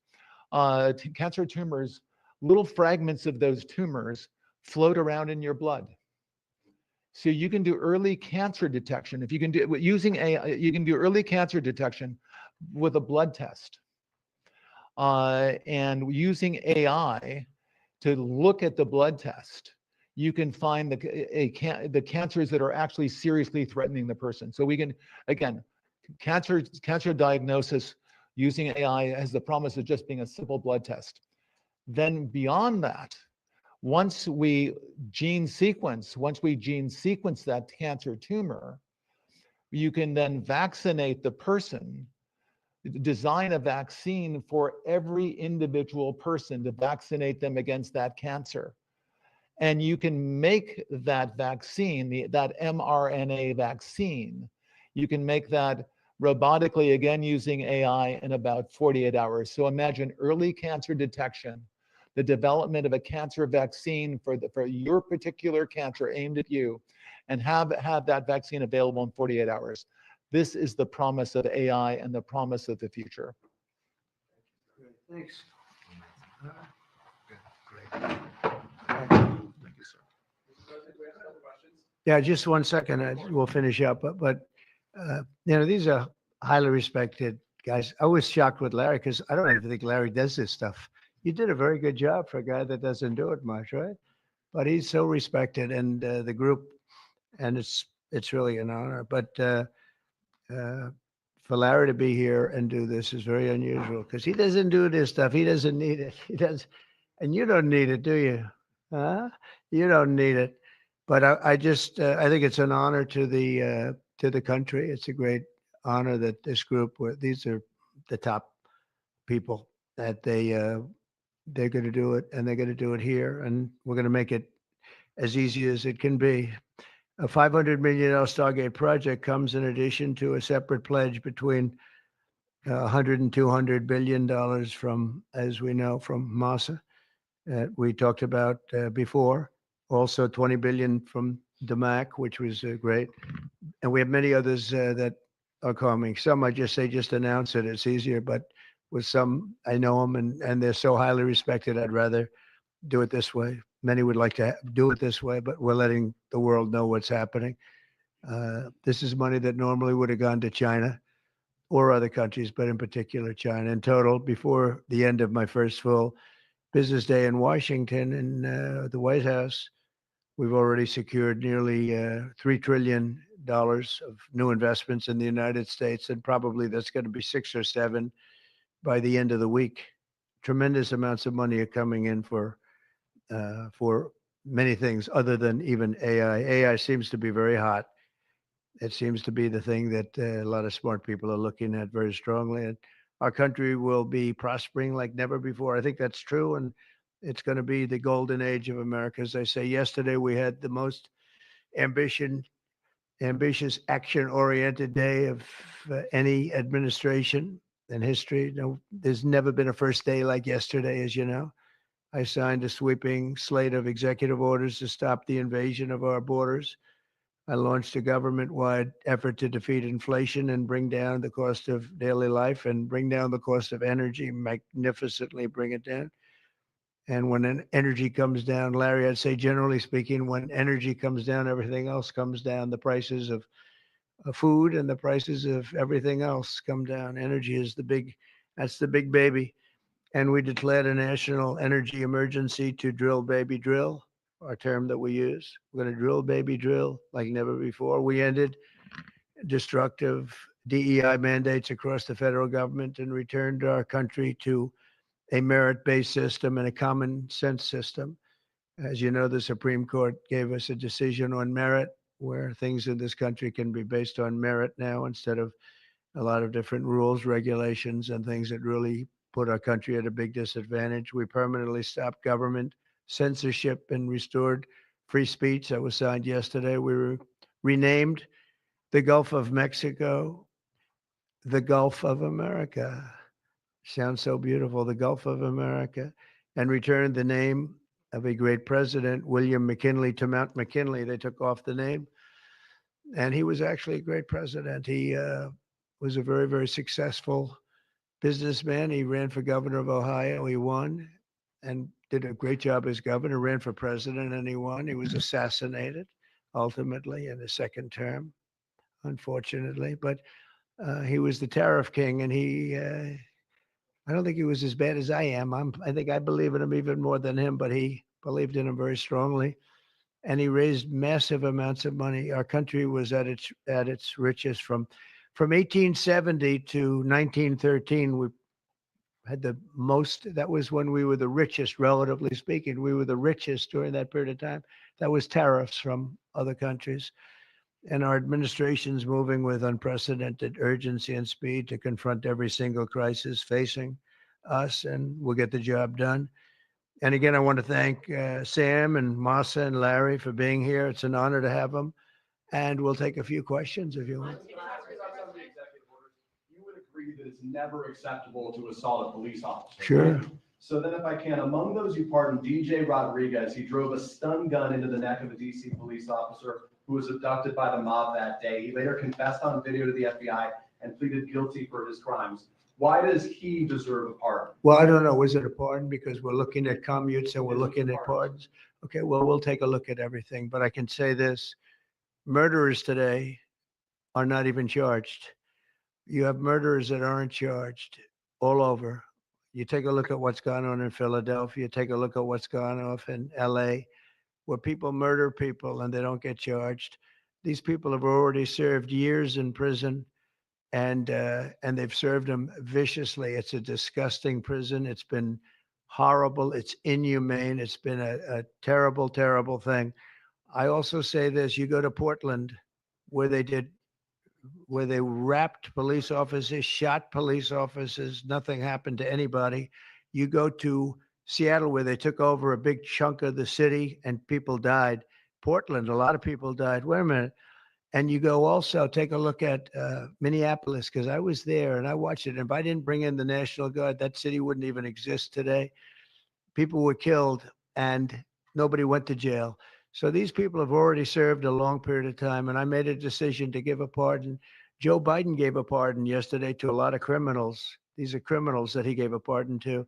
cancer tumors, little fragments of those tumors float around in your blood. So you can do early cancer detection. If you can do using AI, you can do early cancer detection with a blood test. And using AI to look at the blood test, you can find the cancers that are actually seriously threatening the person. So we can, again, cancer diagnosis using AI has the promise of just being a simple blood test. Then beyond that, once we gene sequence that cancer tumor, you can then vaccinate the person, design a vaccine for every individual person to vaccinate them against that cancer. And you can make that vaccine, that mRNA vaccine, you can make that robotically, again, using AI in about 48 hours. So imagine early cancer detection, the development of a cancer vaccine for your particular cancer aimed at you, and have that vaccine available in 48 hours. This is the promise of AI and the promise of the future. Thanks. Yeah, just 1 second. We'll finish up. But these are highly respected guys. I was shocked with Larry because I don't even think Larry does this stuff. You did a very good job for a guy that doesn't do it much, right? But he's so respected, and the group, and it's really an honor. But for Larry to be here and do this is very unusual because he doesn't do this stuff. He doesn't need it. He does, and you don't need it, do you? Huh? You don't need it. But I think it's an honor to the country. It's a great honor that this group, these are the top people, that they're going to do it, and they're going to do it here, and we're going to make it as easy as it can be. A $500 million Stargate project comes in addition to a separate pledge between $100 and $200 billion from, as we know, from Massa that we talked about before. Also $20 billion from DMAC, which was great. And we have many others that are coming. Some I just say, just announce it. It's easier, but with some, I know them and they're so highly respected. I'd rather do it this way. Many would like to do it this way, but we're letting the world know what's happening. This is money that normally would have gone to China or other countries, but in particular China. In total, before the end of my first full business day in Washington in the White House, we've already secured nearly $3 trillion of new investments in the United States, and probably that's going to be 6 or 7 by the end of the week. Tremendous amounts of money are coming in for many things other than even AI. AI seems to be very hot. It seems to be the thing that a lot of smart people are looking at very strongly. And our country will be prospering like never before. I think that's true. And it's going to be the golden age of America. As I say, yesterday we had the most ambitious, action-oriented day of any administration in history. No, there's never been a first day like yesterday, as you know. I signed a sweeping slate of executive orders to stop the invasion of our borders. I launched a government-wide effort to defeat inflation and bring down the cost of daily life and bring down the cost of energy, magnificently bring it down. And when energy comes down, Larry, I'd say generally speaking, when energy comes down, everything else comes down. The prices of food and the prices of everything else come down. Energy is that's the big baby. And we declared a national energy emergency to drill, baby, drill, our term that we use. We're going to drill, baby, drill like never before. We ended destructive DEI mandates across the federal government and returned our country to a merit-based system and a common sense system. As you know, the Supreme Court gave us a decision on merit, where things in this country can be based on merit now instead of a lot of different rules, regulations, and things that really put our country at a big disadvantage. We permanently stopped government censorship and restored free speech. That was signed yesterday. We renamed the Gulf of Mexico the Gulf of America. Sounds so beautiful, the Gulf of America, and returned the name of a great president, William McKinley, to Mount McKinley. They took off the name, and he was actually a great president. He was a very, very successful businessman. He ran for governor of Ohio. He won. And did a great job as governor, ran for president, and he won. He was assassinated ultimately in his second term, unfortunately. But he was the tariff king, and I don't think he was as bad as I am. I think I believe in him even more than him, but he believed in him very strongly. And he raised massive amounts of money. Our country was at its richest from 1870 to 1913. We had the most. That was when we were the richest, relatively speaking. We were the richest during that period of time. That was tariffs from other countries. And our administration's moving with unprecedented urgency and speed to confront every single crisis facing us, and we'll get the job done. And again, I want to thank Sam and Masa and Larry for being here. It's an honor to have them. And we'll take a few questions if you want. You would agree that it's never acceptable to assault a police officer. Sure. Right? So then if I can, among those you pardoned, DJ Rodriguez, he drove a stun gun into the neck of a DC police officer who was abducted by the mob that day. He later confessed on video to the FBI and pleaded guilty for his crimes. Why does he deserve a pardon? Well, I don't know. Was it a pardon? Because we're looking at commutes and we're looking at pardons. Okay, well, we'll take a look at everything. But I can say this. Murderers today are not even charged. You have murderers that aren't charged all over. You take a look at what's gone on in Philadelphia. Take a look at what's gone on in LA, where people murder people and they don't get charged. These people have already served years in prison, and they've served them viciously. It's a disgusting prison. It's been horrible. It's inhumane. It's been a terrible, terrible thing. I also say this: you go to Portland, where they wrapped police officers, shot police officers, nothing happened to anybody. You go to Seattle, where they took over a big chunk of the city and people died. Portland, a lot of people died. Wait a minute. And you go also, take a look at Minneapolis, because I was there and I watched it. And if I didn't bring in the National Guard, that city wouldn't even exist today. People were killed and nobody went to jail. So these people have already served a long period of time, and I made a decision to give a pardon. Joe Biden gave a pardon yesterday to a lot of criminals. These are criminals that he gave a pardon to.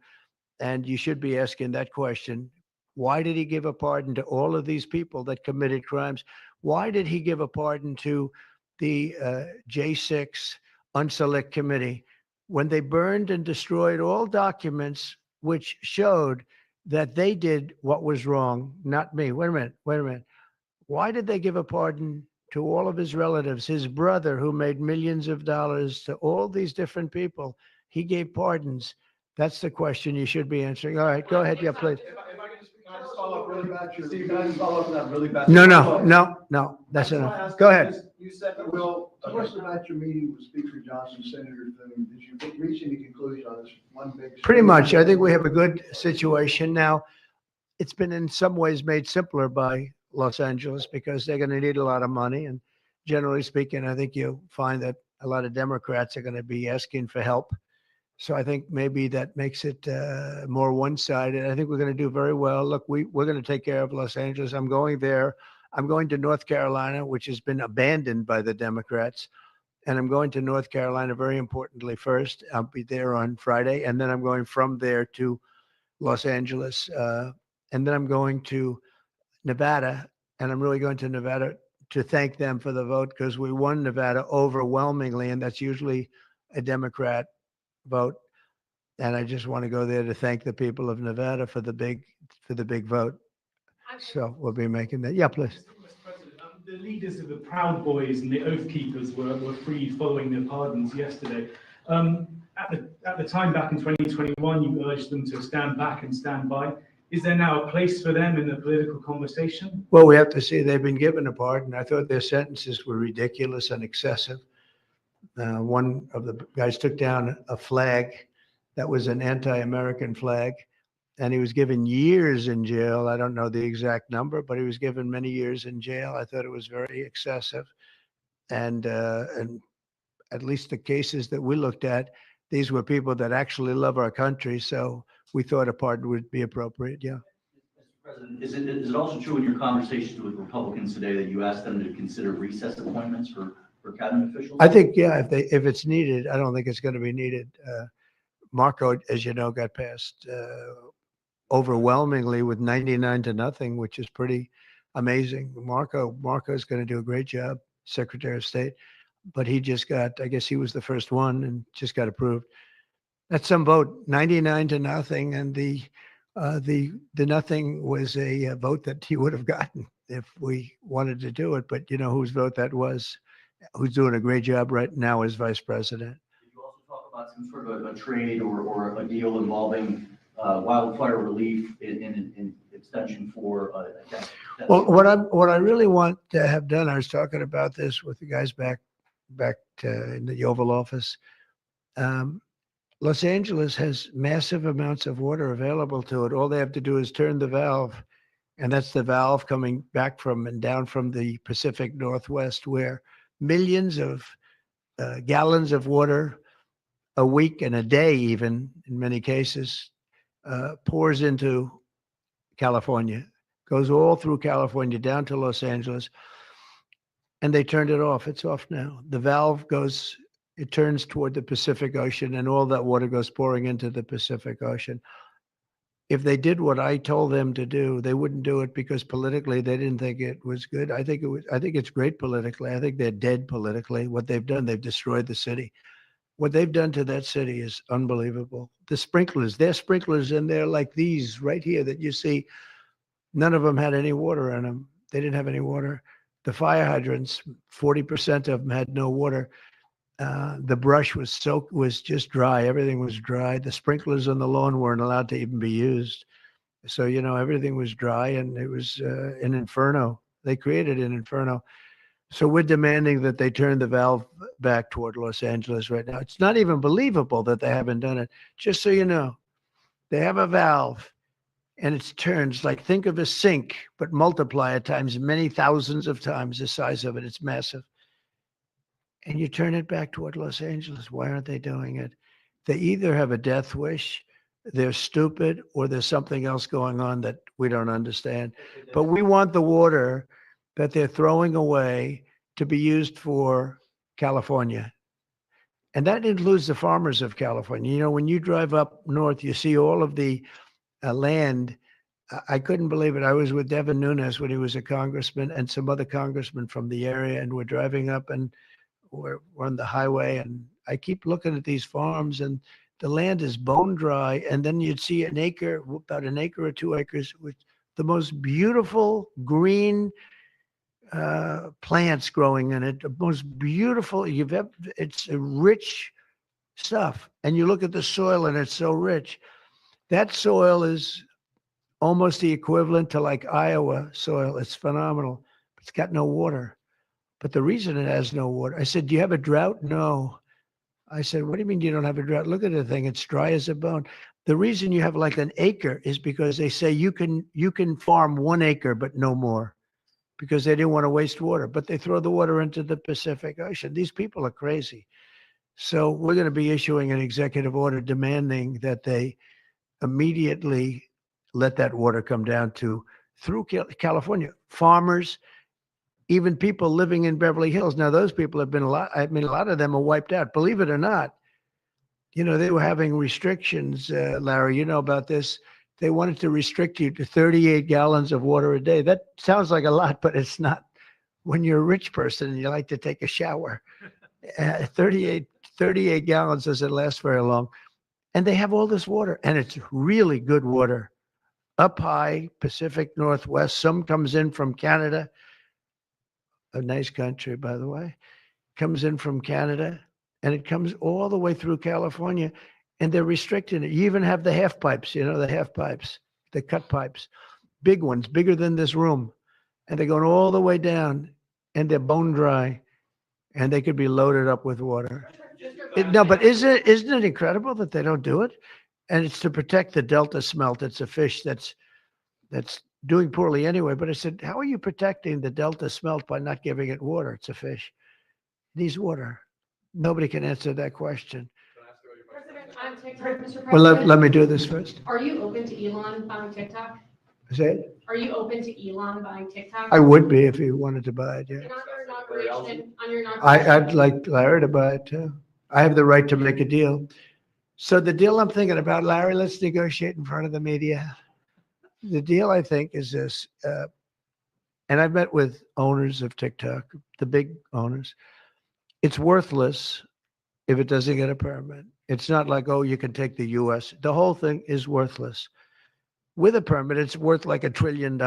And you should be asking that question. Why did he give a pardon to all of these people that committed crimes? Why did he give a pardon to the J6 Unselect Committee when they burned and destroyed all documents which showed that they did what was wrong, not me? Wait a minute. Why did they give a pardon to all of his relatives, his brother who made millions of dollars, to all these different people? He gave pardons. That's the question you should be answering. All right, go ahead. Yeah, please. Can I just follow up really bad? Steve, can I just follow up on that really bad? No. That's enough. Go ahead. You said that question about your meeting with Speaker Johnson, Senator Thune. Did you reach any conclusion on this one big? Pretty much. I think we have a good situation now. It's been in some ways made simpler by Los Angeles because they're going to need a lot of money. And generally speaking, I think you'll find that a lot of Democrats are going to be asking for help. So I think maybe that makes it more one-sided. I think we're going to do very well. Look, we're going to take care of Los Angeles. I'm going there. I'm going to North Carolina, which has been abandoned by the Democrats. And I'm going to North Carolina, very importantly, first. I'll be there on Friday. And then I'm going from there to Los Angeles. And then I'm going to Nevada. And I'm really going to Nevada to thank them for the vote, because we won Nevada overwhelmingly. And that's usually a Democrat vote. And I just want to go there to thank the people of Nevada for the big vote. So we'll be making that. Yeah, please. The leaders of the Proud Boys and the Oath Keepers were freed following their pardons yesterday. At the time back in 2021, you urged them to stand back and stand by. Is there now a place for them in the political conversation? Well, we have to see. They've been given a pardon. I thought their sentences were ridiculous and excessive. One of the guys took down a flag that was an anti-American flag, and he was given years in jail. I don't know the exact number, but he was given many years in jail. I thought it was very excessive. And at least the cases that we looked at, these were people that actually love our country. So we thought a pardon would be appropriate. Yeah. Mr. President, is it also true in your conversations with Republicans today that you asked them to consider recess appointments for cabinet officials? I think, yeah, if it's needed. I don't think it's going to be needed. Marco, as you know, got past overwhelmingly with 99-0, which is pretty amazing. Marco's going to do a great job, Secretary of State, but he just got, I guess he was the first one and just got approved. That's some vote, 99-0, and the nothing was a vote that he would have gotten if we wanted to do it. But you know whose vote that was? Who's doing a great job right now as vice president. Did you also talk about some sort of a trade or a deal involving wildfire relief in extension for Well, what I really want to have done, I was talking about this with the guys back in the Oval Office. Los Angeles has massive amounts of water available to it. All they have to do is turn the valve, and that's the valve coming back from and down from the Pacific Northwest, where millions of gallons of water a week and a day, even in many cases, pours into California, goes all through California down to Los Angeles, and they turned it off. It's off now. The valve goes, it turns toward the Pacific Ocean, and all that water goes pouring into the Pacific Ocean. If they did what I told them to do, they wouldn't do it because politically they didn't think it was good. I think it's great politically. I think they're dead politically. What they've done, they've destroyed the city. What they've done to that city is unbelievable. The sprinklers, their sprinklers in there like these right here that you see, none of them had any water in them. They didn't have any water. The fire hydrants, 40% of them had no water. The brush was just dry. Everything was dry. The sprinklers on the lawn weren't allowed to even be used. So, you know, everything was dry, and it was an inferno. They created an inferno. So we're demanding that they turn the valve back toward Los Angeles right now. It's not even believable that they haven't done it. Just so you know, they have a valve, and it turns like, think of a sink, but multiply it times many thousands of times the size of it. It's massive. And you turn it back toward Los Angeles. Why aren't they doing it? They either have a death wish, they're stupid, or there's something else going on that we don't understand. But we want the water that they're throwing away to be used for California. And that includes the farmers of California. You know, when you drive up north, you see all of the land. I couldn't believe it. I was with Devin Nunes when he was a congressman and some other congressmen from the area, and we're driving up and we're on the highway, and I keep looking at these farms, and the land is bone dry. And then you'd see an acre, about an acre or 2 acres, with the most beautiful green plants growing in it, the most beautiful you've ever. It's a rich stuff, and you look at the soil, and it's so rich. That soil is almost the equivalent to like Iowa soil. It's phenomenal. It's got no water. But the reason it has no water, I said, do you have a drought? No. I said, what do you mean you don't have a drought? Look at the thing. It's dry as a bone. The reason you have like an acre is because they say you can farm 1 acre, but no more, because they didn't want to waste water. But they throw the water into the Pacific Ocean. These people are crazy. So we're going to be issuing an executive order demanding that they immediately let that water come down through California. Farmers, even people living in Beverly Hills. Now, those people have been a lot of them are wiped out. Believe it or not, you know, they were having restrictions, Larry, you know about this. They wanted to restrict you to 38 gallons of water a day. That sounds like a lot, but it's not. When you're a rich person and you like to take a shower, 38 gallons doesn't last very long. And they have all this water, and it's really good water. Up high, Pacific Northwest. Some comes in from Canada. A nice country, by the way, comes in from Canada, and it comes all the way through California, and they're restricting it. You even have the half pipes, you know, the half pipes, the cut pipes, big ones, bigger than this room, and they're going all the way down, and they're bone dry, and they could be loaded up with water. No, but isn't it incredible that they don't do it? And it's to protect the Delta smelt. It's a fish that's doing poorly anyway. But I said, how are you protecting the Delta smelt by not giving it water? It's a fish. It needs water. Nobody can answer that question. Well, let me do this first. Are you open to Elon buying TikTok? Say it? Are you open to Elon buying TikTok? I would be if he wanted to buy it, yeah. On your inauguration. I'd like Larry to buy it too. I have the right to make a deal. So the deal I'm thinking about, Larry, let's negotiate in front of the media. The deal, I think, is this, and I've met with owners of TikTok, the big owners. It's worthless if it doesn't get a permit. It's not like, oh, you can take the U.S. The whole thing is worthless. With a permit, it's worth like $1 trillion.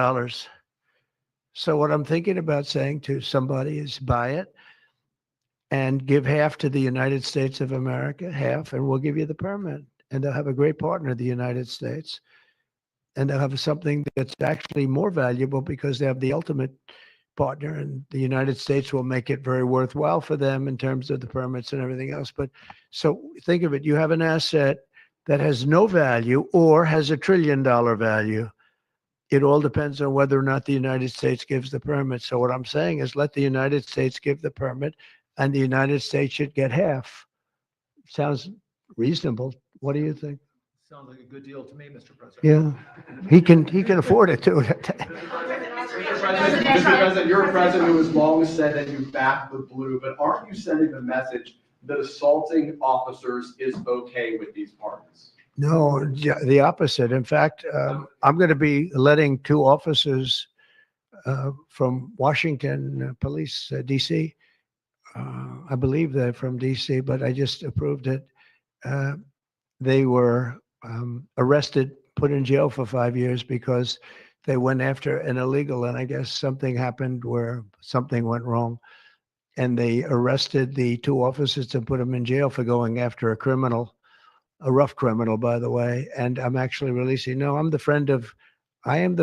So what I'm thinking about saying to somebody is buy it and give half to the United States of America, half, and we'll give you the permit. And they'll have a great partner, the United States. And they'll have something that's actually more valuable because they have the ultimate partner, and the United States will make it very worthwhile for them in terms of the permits and everything else. But so think of it, you have an asset that has no value or has $1 trillion value. It all depends on whether or not the United States gives the permit. So what I'm saying is let the United States give the permit and the United States should get half. Sounds reasonable. What do you think? Sounds like a good deal to me, Mr. President. Yeah, he can afford it too. Mr. President, you're a president who has long said that you back the blue, but aren't you sending the message that assaulting officers is okay with these pardons? No, the opposite. In fact, I'm going to be letting 2 officers from Washington Police, D.C. I believe they're from D.C., but I just approved it. They were arrested, put in jail for 5 years because they went after an illegal, and I guess something happened where something went wrong. And they arrested the 2 officers and put them in jail for going after a criminal. A rough criminal, by the way, and I'm actually releasing. No, I am the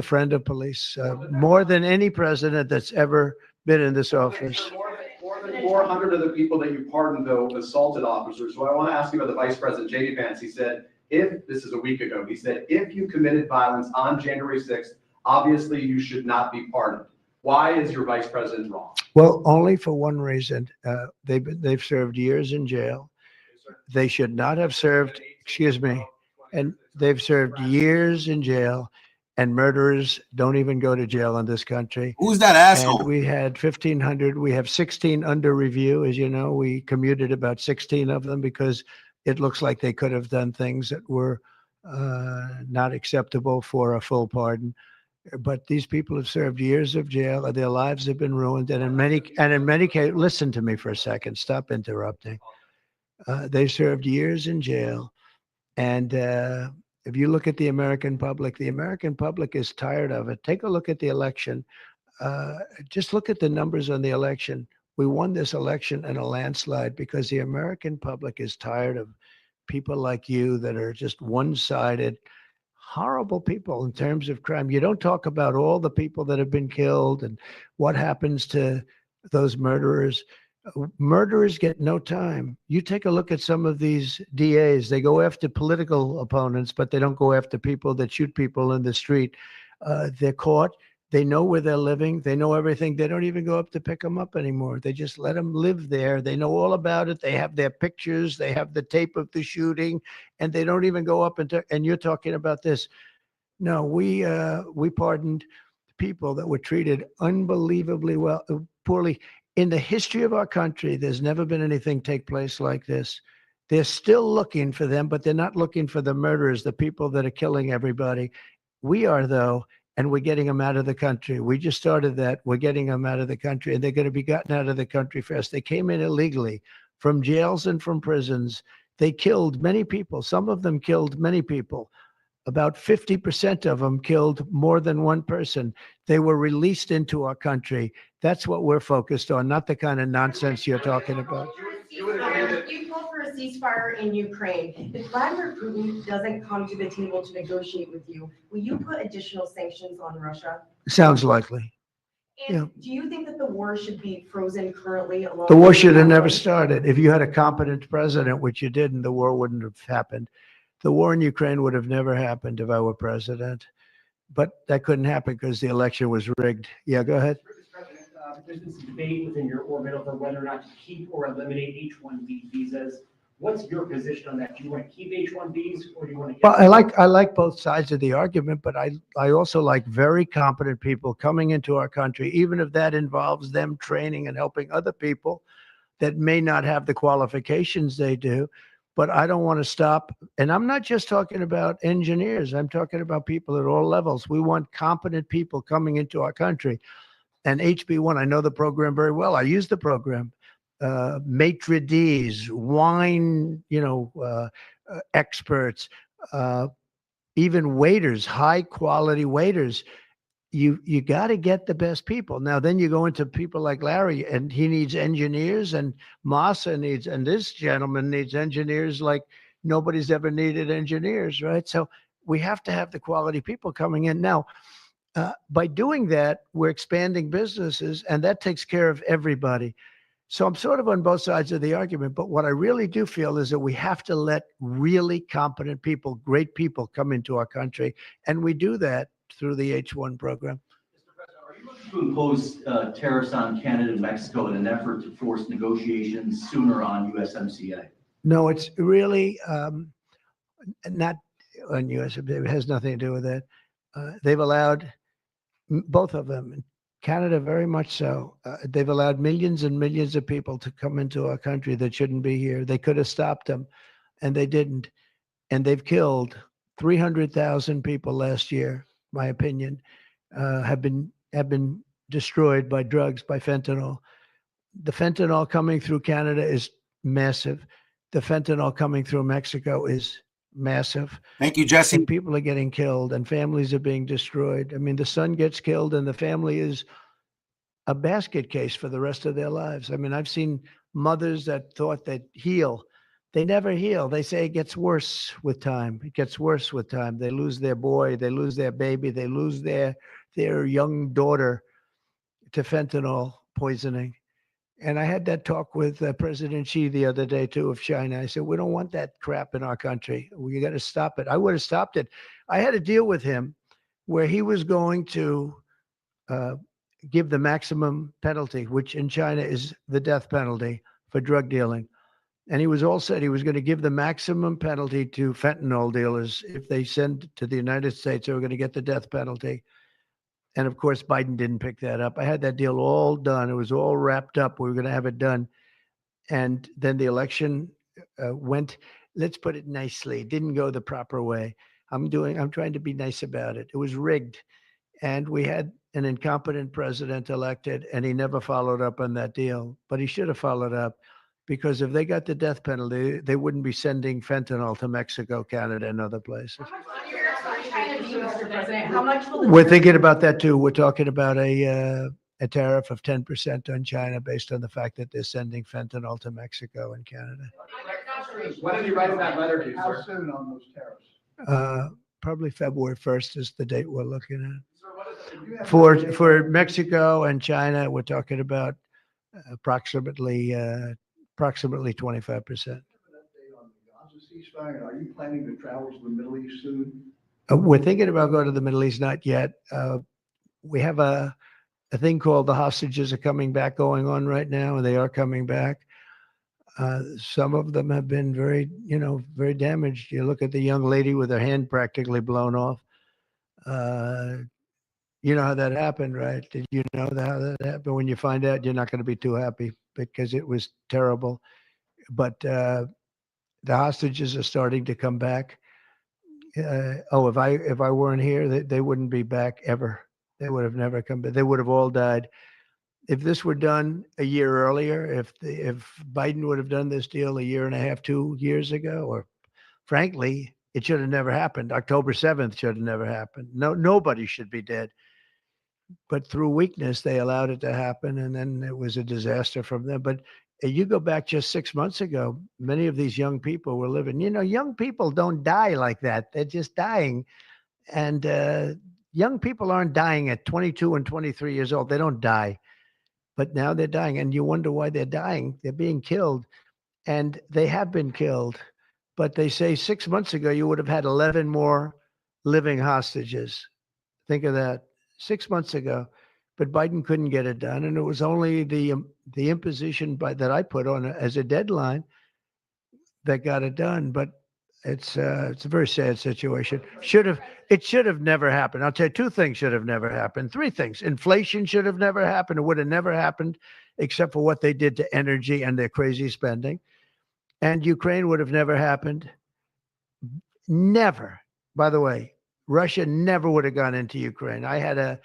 friend of police, more than any president that's ever been in this office. More than 400 of the people that you pardoned, though, assaulted officers. So I want to ask you about the Vice President, J.D. Vance. He said, this is a week ago, he said, if you committed violence on January 6th, obviously you should not be pardoned. Why is your Vice President wrong? Well, only for one reason. They've served years in jail. They should not have served, excuse me, and they've served years in jail, and murderers don't even go to jail in this country. Who's that asshole? And we had 1,500. We have 16 under review. As you know, we commuted about 16 of them because it looks like they could have done things that were not acceptable for a full pardon. But these people have served years of jail. Their lives have been ruined. And in many cases, listen to me for a second. Stop interrupting. They served years in jail. And if you look at the American public is tired of it. Take a look at the election. Just look at the numbers on the election. We won this election in a landslide because the American public is tired of people like you that are just one-sided, horrible people in terms of crime. You don't talk about all the people that have been killed and what happens to those murderers. Murderers get no time. You take a look at some of these DAs. They go after political opponents, but they don't go after people that shoot people in the street. They're caught. They know where they're living. They know everything. They don't even go up to pick them up anymore. They just let them live there. They know all about it. They have their pictures. They have the tape of the shooting, and they don't even go up and you're talking about this. No, we pardoned people that were treated unbelievably poorly. In the history of our country, there's never been anything take place like this. They're still looking for them, but they're not looking for the murderers, the people that are killing everybody. We are, though, and we're getting them out of the country. We just started that. We're getting them out of the country, and they're going to be gotten out of the country fast. They came in illegally from jails and from prisons. They killed many people. Some of them killed many people. About 50% of them killed more than one person. They were released into our country. That's what we're focused on, not the kind of nonsense you're talking about. You called for a ceasefire in Ukraine. If Vladimir Putin doesn't come to the table to negotiate with you, will you put additional sanctions on Russia? Sounds likely. And Yeah. do you think that the war should be frozen currently? The war should have never started. If you had a competent president, which you didn't, the war wouldn't have happened. The war in Ukraine would have never happened if I were president. But that couldn't happen because the election was rigged. Yeah, go ahead. There's been some debate within your orbit over whether or not to keep or eliminate H-1B visas. What's your position on that? Do you want to keep H-1Bs or do you want to get? Well, I like both sides of the argument, but I also like very competent people coming into our country, even if that involves them training and helping other people that may not have the qualifications they do. but I don't want to stop. And I'm not just talking about engineers. I'm talking about people at all levels. We want competent people coming into our country. And HB1, I know the program very well. I use the program. Maitre d's, wine, experts, even waiters, high quality waiters. You got to get the best people. Now, then you go into people like Larry, and he needs engineers, and Masa needs, and this gentleman needs engineers like nobody's ever needed engineers, right? So we have to have the quality people coming in. Now, by doing that, we're expanding businesses, and that takes care of everybody. So I'm sort of on both sides of the argument, but what I really do feel is that we have to let really competent people, great people come into our country, and we do that through the H-1 program. To impose tariffs on Canada and Mexico in an effort to force negotiations sooner on USMCA? No, it's really not on USMCA. It has nothing to do with that. They've allowed, both of them, Canada very much so, they've allowed millions and millions of people to come into our country that shouldn't be here. They could have stopped them, and they didn't. And they've killed 300,000 people last year, my opinion, have been destroyed by drugs, by fentanyl. The fentanyl coming through Canada is massive. The fentanyl coming through Mexico is massive. Thank you, Jesse. And people are getting killed, and families are being destroyed. I mean, the son gets killed, and the family is a basket case for the rest of their lives. I mean, I've seen mothers that thought they'd heal. They never heal. They say it gets worse with time. It gets worse with time. They lose their boy. They lose their baby. They lose their young daughter to fentanyl poisoning. And I had that talk with President Xi the other day, too, of China. I said, we don't want that crap in our country. We got to stop it. I would have stopped it. I had a deal with him where he was going to give the maximum penalty, which in China is the death penalty for drug dealing. And he was all said he was going to give the maximum penalty to fentanyl dealers. If they send to the United States, they were going to get the death penalty. And of course, Biden didn't pick that up. I had that deal all done. It was all wrapped up. We were going to have it done. And then the election went, let's put it nicely, it didn't go the proper way. I'm trying to be nice about it. It was rigged. And we had an incompetent president elected, and he never followed up on that deal. But he should have followed up, because if they got the death penalty, they wouldn't be sending fentanyl to Mexico, Canada, and other places. We're thinking about that too. We're talking about a tariff of 10% on China based on the fact that they're sending fentanyl to Mexico and Canada. When did you write that letter to, How sir? soon on those tariffs? Probably February 1st is the date we're looking at. For Mexico and China, we're talking about approximately 25%. Ceasefire. Are you planning to travel to the Middle East soon? We're thinking about going to the Middle East, not yet. We have a thing called the hostages are coming back going on right now, and they are coming back. Some of them have been very damaged. You look at the young lady with her hand practically blown off. You know how that happened, right? Did you know how that happened? When you find out, you're not going to be too happy because it was terrible. But the hostages are starting to come back. If I weren't here, they wouldn't be back ever. They would have never come back. They would have all died. If this were done a year earlier, if Biden would have done this deal a year and a half, 2 years ago, or frankly, it should have never happened. October 7th should have never happened. Nobody should be dead. But through weakness, they allowed it to happen, and then it was a disaster from them. But you go back just 6 months ago, many of these young people were living. Young people don't die like that. They're just dying. And young people aren't dying at 22 and 23 years old. They don't die. But now they're dying, and you wonder why they're dying. They're being killed, and they have been killed. But they say 6 months ago, you would have had 11 more living hostages. Think of that. 6 months ago. But Biden couldn't get it done, and it was only the imposition that I put on as a deadline that got it done. But it's a very sad situation. It should have never happened. I'll tell you, 2 things should have never happened. 3 things. Inflation should have never happened. It would have never happened except for what they did to energy and their crazy spending. And Ukraine would have never happened. Never. By the way, Russia never would have gone into Ukraine. I had a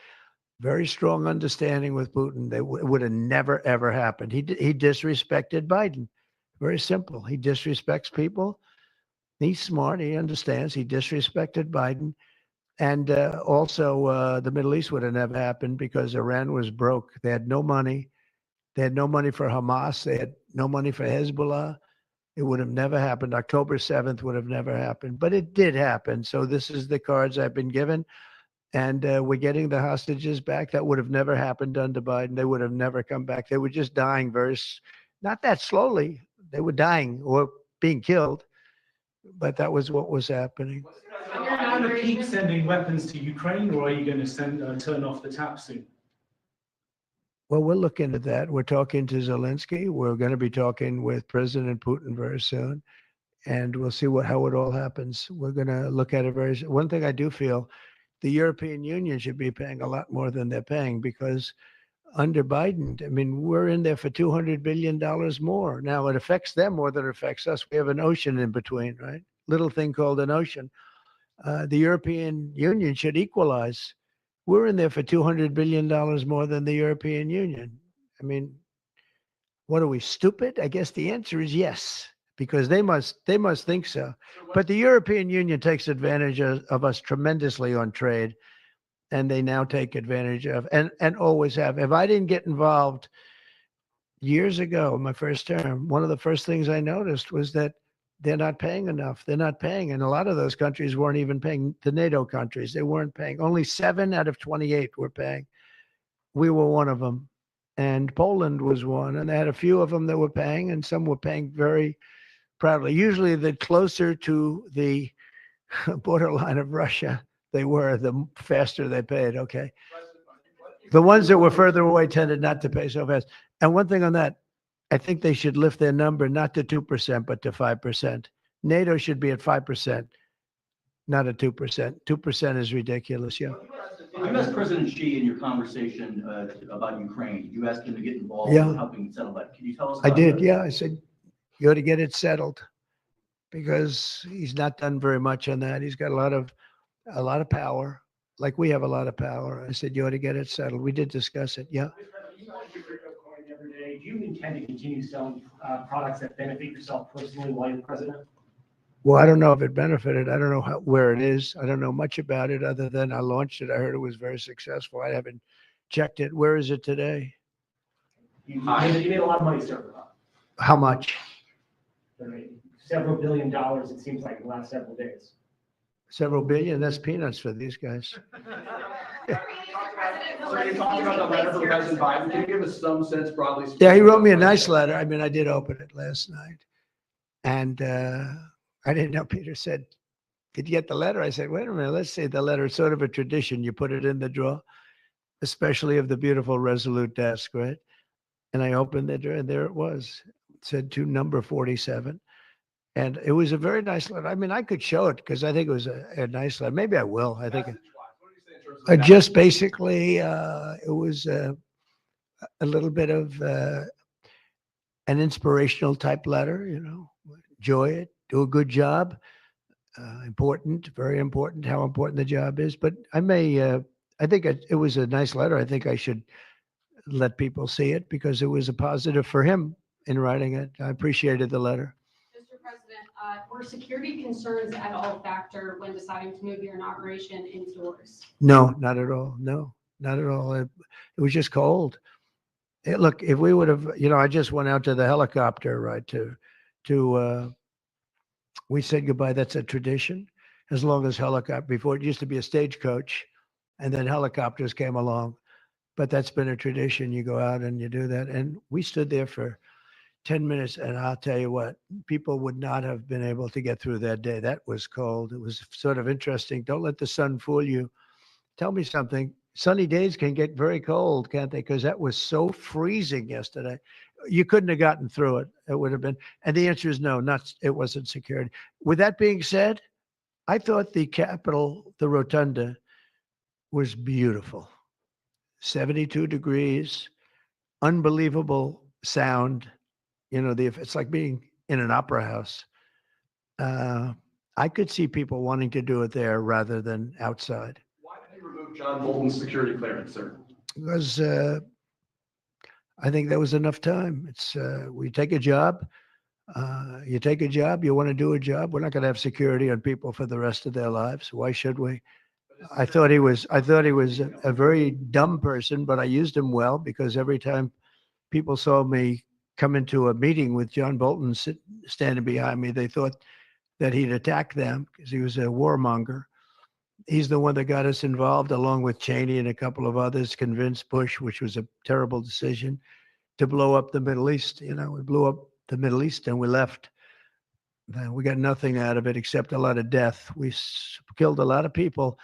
very strong understanding with Putin that it would have never, ever happened. He disrespected Biden. Very simple. He disrespects people. He's smart. He understands. He disrespected Biden. And also, the Middle East would have never happened because Iran was broke. They had no money. They had no money for Hamas. They had no money for Hezbollah. It would have never happened. October 7th would have never happened. But it did happen. So this is the cards I've been given. And we're getting the hostages back. That would have never happened under Biden. They would have never come back. They were just dying not that slowly. They were dying or being killed. But that was what was happening. Are you going to keep sending weapons to Ukraine, or are you going to turn off the tap soon? Well, we're looking at that. We're talking to Zelensky. We're going to be talking with President Putin very soon. And we'll see how it all happens. We're going to look at it one thing I do feel, the European Union should be paying a lot more than they're paying because under Biden, I mean, we're in there for $200 billion more. Now, it affects them more than it affects us. We have an ocean in between, right? Little thing called an ocean. The European Union should equalize. We're in there for $200 billion more than the European Union. I mean, what are we, stupid? I guess the answer is yes, because they must think so. But the European Union takes advantage of us tremendously on trade, and they now take advantage of, and always have. If I didn't get involved years ago, my first term, one of the first things I noticed was that they're not paying enough. They're not paying. And a lot of those countries weren't even paying, the NATO countries. They weren't paying. Only 7 out of 28 were paying. We were one of them. And Poland was one. And they had a few of them that were paying, and some were paying very proudly. Usually the closer to the borderline of Russia they were, the faster they paid. Okay. The ones that were further away tended not to pay so fast. And one thing on that, I think they should lift their number not to 2%, but to 5%. NATO should be at 5%, not at 2%. 2% is ridiculous. Yeah. You asked President Xi in your conversation about Ukraine. You asked him to get involved Yeah. in helping settle that. Can you tell us? I About did. that? Yeah. I said, you ought to get it settled because he's not done very much on that. He's got a lot of power, like we have a lot of power. I said, you ought to get it settled. We did discuss it. Yeah. You want your crypto coin every day. Do you intend to continue selling products that benefit yourself personally while you're president? Well, I don't know if it benefited. I don't know where it is. I don't know much about it other than I launched it. I heard it was very successful. I haven't checked it. Where is it today? You made a lot of money, sir. How much? Several $1 billion, it seems like, in the last several days. Several billion. That's peanuts for these guys. So you're talking about the letter from President Biden. Can you give us some sense broadly speaking? Yeah, he wrote me a nice letter. I mean, I did open it last night. And I didn't know. Peter said, did you get the letter? I said, wait a minute, let's see the letter. It's sort of a tradition. You put it in the drawer, especially of the beautiful Resolute desk, right? And I opened the drawer, and there it was. It said to number 47. And it was a very nice letter. I mean, I could show it because I think it was a nice letter. Maybe I will. I think just basically it was a little bit of an inspirational type letter, you know, enjoy it, do a good job. Important, very important, how important the job is. But I think it was a nice letter. I think I should let people see it because it was a positive for him in writing it. I appreciated the letter. Mr. President, were security concerns at all a factor when deciding to move your inauguration indoors? No, not at all. No, not at all. It was just cold. Look, if we would have, you know, I just went out to the helicopter, right, we said goodbye. That's a tradition. As long as before it used to be a stagecoach and then helicopters came along, but that's been a tradition. You go out and you do that. And we stood there for 10 minutes, and I'll tell you what, people would not have been able to get through that day. That was cold. It was sort of interesting. Don't let the sun fool you. Tell me something. Sunny days can get very cold, can't they? Because that was so freezing yesterday. You couldn't have gotten through it. It would have been. And the answer is no, it wasn't secured. With that being said, I thought the Capitol, the Rotunda, was beautiful. 72 degrees, unbelievable sound. You know, it's like being in an opera house. I could see people wanting to do it there rather than outside. Why did you remove John Bolton's security clearance, sir? Because I think there was enough time. It's we take a job. You take a job. You want to do a job. We're not going to have security on people for the rest of their lives. Why should we? I thought he was a very dumb person, but I used him well because every time people saw me come into a meeting with John Bolton standing behind me, they thought that he'd attack them because he was a warmonger. He's the one that got us involved, along with Cheney and a couple of others, convinced Bush, which was a terrible decision, to blow up the Middle East. You know, we blew up the Middle East and we left. We got nothing out of it except a lot of death. We killed a lot of people.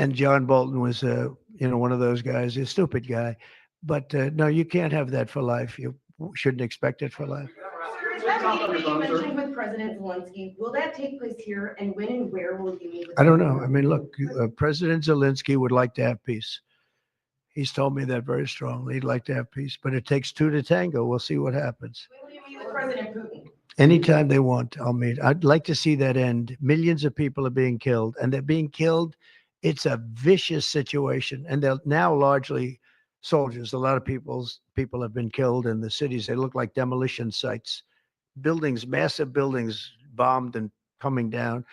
And John Bolton was, one of those guys, a stupid guy. But no, you can't have that for life. You shouldn't expect it for life. Is that meeting that you mentioned with President Zelensky, will that take place here, and when and where will you meet with I don't him? know. I mean, look, President Zelensky would like to have peace. He's told me that very strongly. He'd like to have peace, but it takes two to tango. We'll see what happens. When will you meet with President Putin? Anytime they want, I'll meet. I'd like to see that end. Millions of people are being killed, and they're being killed. It's a vicious situation, and they're now largely soldiers. A lot of people have been killed in the cities. They look like demolition sites. Buildings, massive buildings bombed and coming down.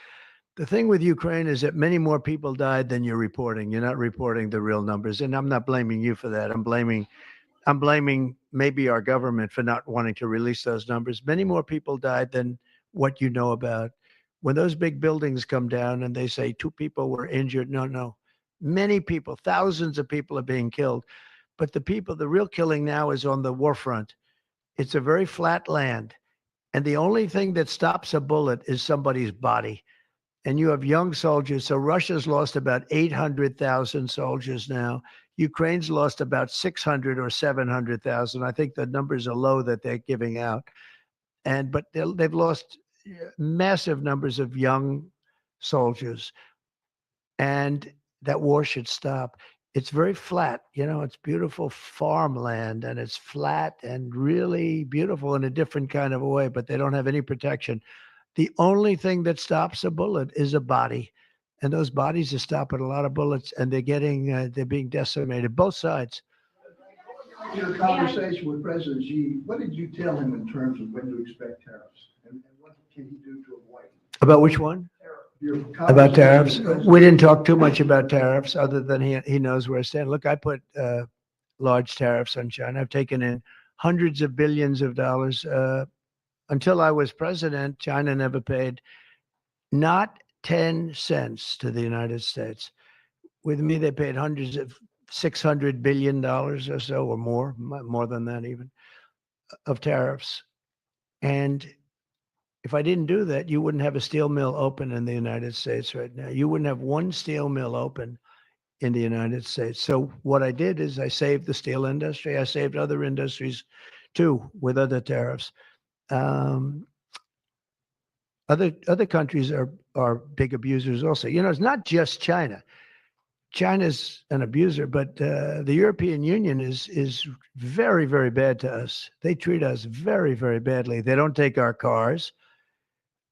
The thing with Ukraine is that many more people died than you're reporting. You're not reporting the real numbers, and I'm not blaming you for that. I'm blaming maybe our government for not wanting to release those numbers. Many more people died than what you know about. When those big buildings come down and they say 2 people were injured, no. Many people, thousands of people are being killed. But the real killing now is on the war front. It's a very flat land. And the only thing that stops a bullet is somebody's body. And you have young soldiers. So Russia's lost about 800,000 soldiers now. Ukraine's lost about 600 or 700,000. I think the numbers are low that they're giving out. But they've lost massive numbers of young soldiers. And that war should stop. It's very flat, it's beautiful farmland, and it's flat and really beautiful in a different kind of a way, but they don't have any protection. The only thing that stops a bullet is a body, and those bodies are stopping a lot of bullets, and they're being decimated, both sides. In your conversation with President Xi, what did you tell him in terms of when to expect tariffs, and what can he do to avoid them? About which one? Your About tariffs? conversation- We didn't talk too much about tariffs, other than he knows where I stand. Look, I put large tariffs on China. I've taken in hundreds of billions of dollars. Until I was president, China never paid not 10 cents to the United States. With me, they paid hundreds of $600 billion or so, or more than that even, of tariffs. And if I didn't do that, you wouldn't have a steel mill open in the United States right now. You wouldn't have one steel mill open in the United States. So what I did is I saved the steel industry. I saved other industries too with other tariffs. Other countries are big abusers also. It's not just China. China's an abuser, but the European Union is very, very bad to us. They treat us very, very badly. They don't take our cars.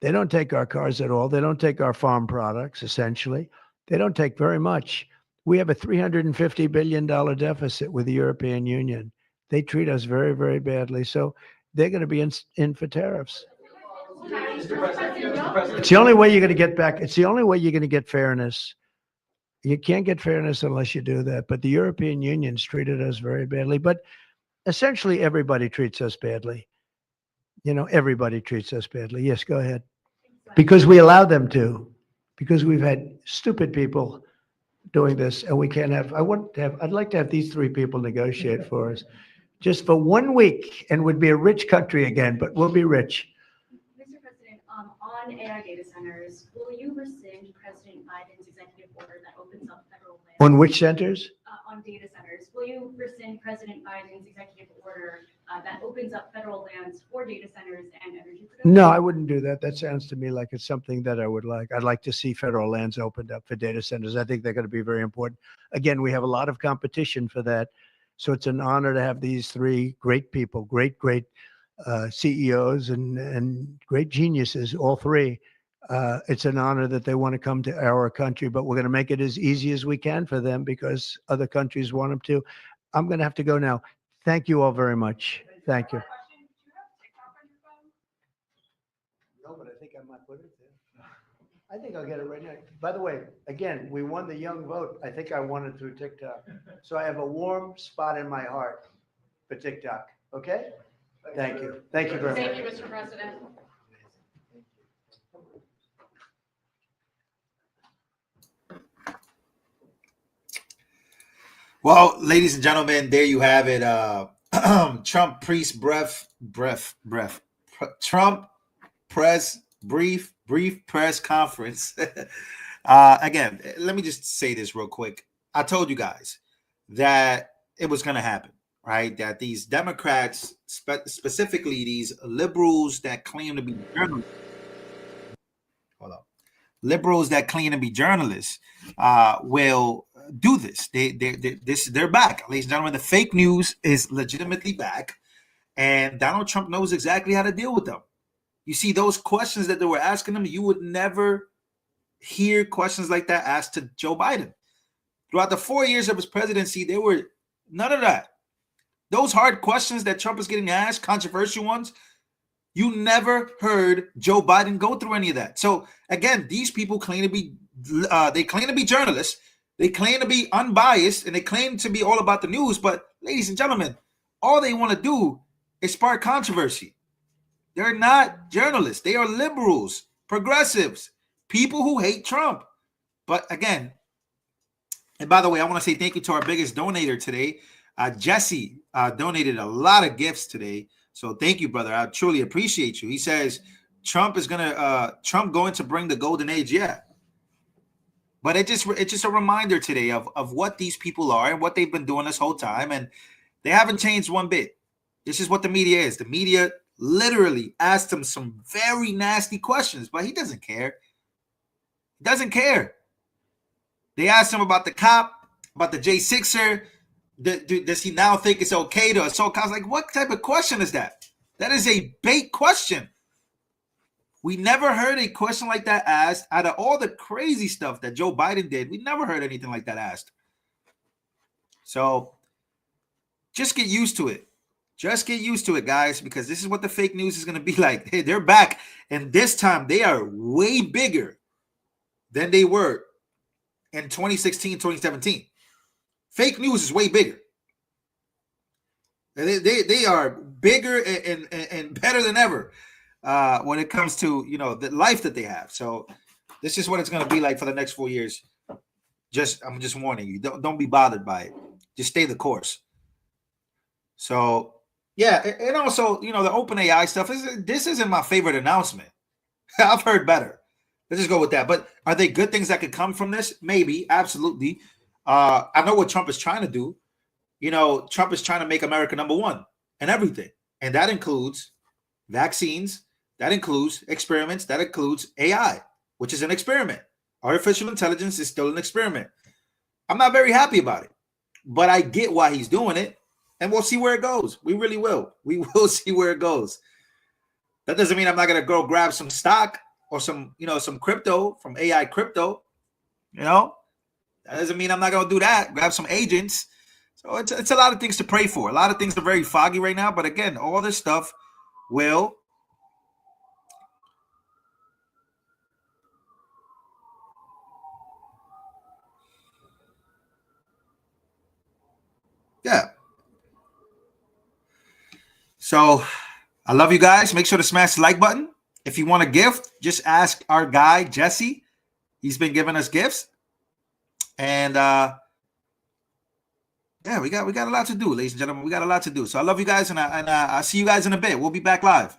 They don't take our cars at all. They don't take our farm products, essentially. They don't take very much. We have a $350 billion deficit with the European Union. They treat us very, very badly. So they're going to be in for tariffs. It's the only way you're going to get back. It's the only way you're going to get fairness. You can't get fairness unless you do that. But the European Union's treated us very badly. But essentially, everybody treats us badly. Everybody treats us badly. Yes, go ahead. Because we allow them to. Because we've had stupid people doing this, and we can't have. I'd like to have these 3 people negotiate for us, just for 1 week, and we'd be a rich country again. But we'll be rich. Mr. President, on AI data centers, will you rescind President Biden's executive order that opens up federal land? On which centers? On data centers. Will you rescind President Biden's executive order that opens up federal lands for data centers and energy production? No, I wouldn't do that. That sounds to me like it's something that I would like. I'd like to see federal lands opened up for data centers. I think they're going to be very important. Again, we have a lot of competition for that. So it's an honor to have these 3 great people, great CEOs and great geniuses, all three. It's an honor that they want to come to our country, but we're going to make it as easy as we can for them because other countries want them to. I'm going to have to go now. Thank you all very much. Thank you. No, but I think I might put it there. I think I'll get it right now. By the way, again, we won the young vote. I think I won it through TikTok. So I have a warm spot in my heart for TikTok. Okay? Thank you. Thank you very much. Thank you, Mr. President. Well, ladies and gentlemen, there you have it. Trump priest Trump press brief press conference. Again, let me just say this real quick. I told you guys that it was going to happen, right? That these Democrats, specifically these liberals that claim to be journalists, will do this. They're back, ladies and gentlemen. The fake news is legitimately back, and Donald Trump knows exactly how to deal with them. You see, those questions that they were asking him, you would never hear questions like that asked to Joe Biden. Throughout the 4 years of his presidency, there were none of that. Those hard questions that Trump is getting asked, controversial ones, you never heard Joe Biden go through any of that. So again, these people claim to be journalists. They claim to be unbiased, and they claim to be all about the news. But ladies and gentlemen, all they want to do is spark controversy. They're not journalists. They are liberals, progressives, people who hate Trump. But again, and by the way, I want to say thank you to our biggest donator today. Jesse donated a lot of gifts today. So thank you, brother. I truly appreciate you. He says Trump going to bring the golden age. Yeah. But it's just a reminder today of what these people are and what they've been doing this whole time. And they haven't changed one bit. This is what the media is. The media literally asked him some very nasty questions, but he doesn't care. He doesn't care. They asked him about the cop, about the J6er. Does he now think it's okay to assault cops? Like, what type of question is that? That is a bait question. We never heard a question like that asked. Out of all the crazy stuff that Joe Biden did, we never heard anything like that asked. So just get used to it. Just get used to it, guys, because this is what the fake news is going to be like. Hey, they're back, and this time they are way bigger than they were in 2016, 2017. Fake news is way bigger. They are bigger and better than ever when it comes to, the life that they have. So this is what it's going to be like for the next 4 years. I'm just warning you. Don't be bothered by it. Just stay the course. So yeah, and also, the OpenAI stuff this isn't my favorite announcement. I've heard better. Let's just go with that. But are they good things that could come from this? Maybe, absolutely. I know what Trump is trying to do. Trump is trying to make America number one and everything. And that includes vaccines. That includes experiments. That includes AI, which is an experiment. Artificial intelligence is still an experiment. I'm not very happy about it, but I get why he's doing it. And we'll see where it goes. We really will. We will see where it goes. That doesn't mean I'm not going to go grab some stock or some crypto from AI crypto. That doesn't mean I'm not going to do that. Grab some agents. So it's a lot of things to pray for. A lot of things are very foggy right now. But again, all this stuff will So I love you guys. Make sure to smash the like button. If you want a gift, just ask our guy, Jesse. He's been giving us gifts. And yeah, we got a lot to do, ladies and gentlemen. We got a lot to do. So I love you guys, and I'll see you guys in a bit. We'll be back live.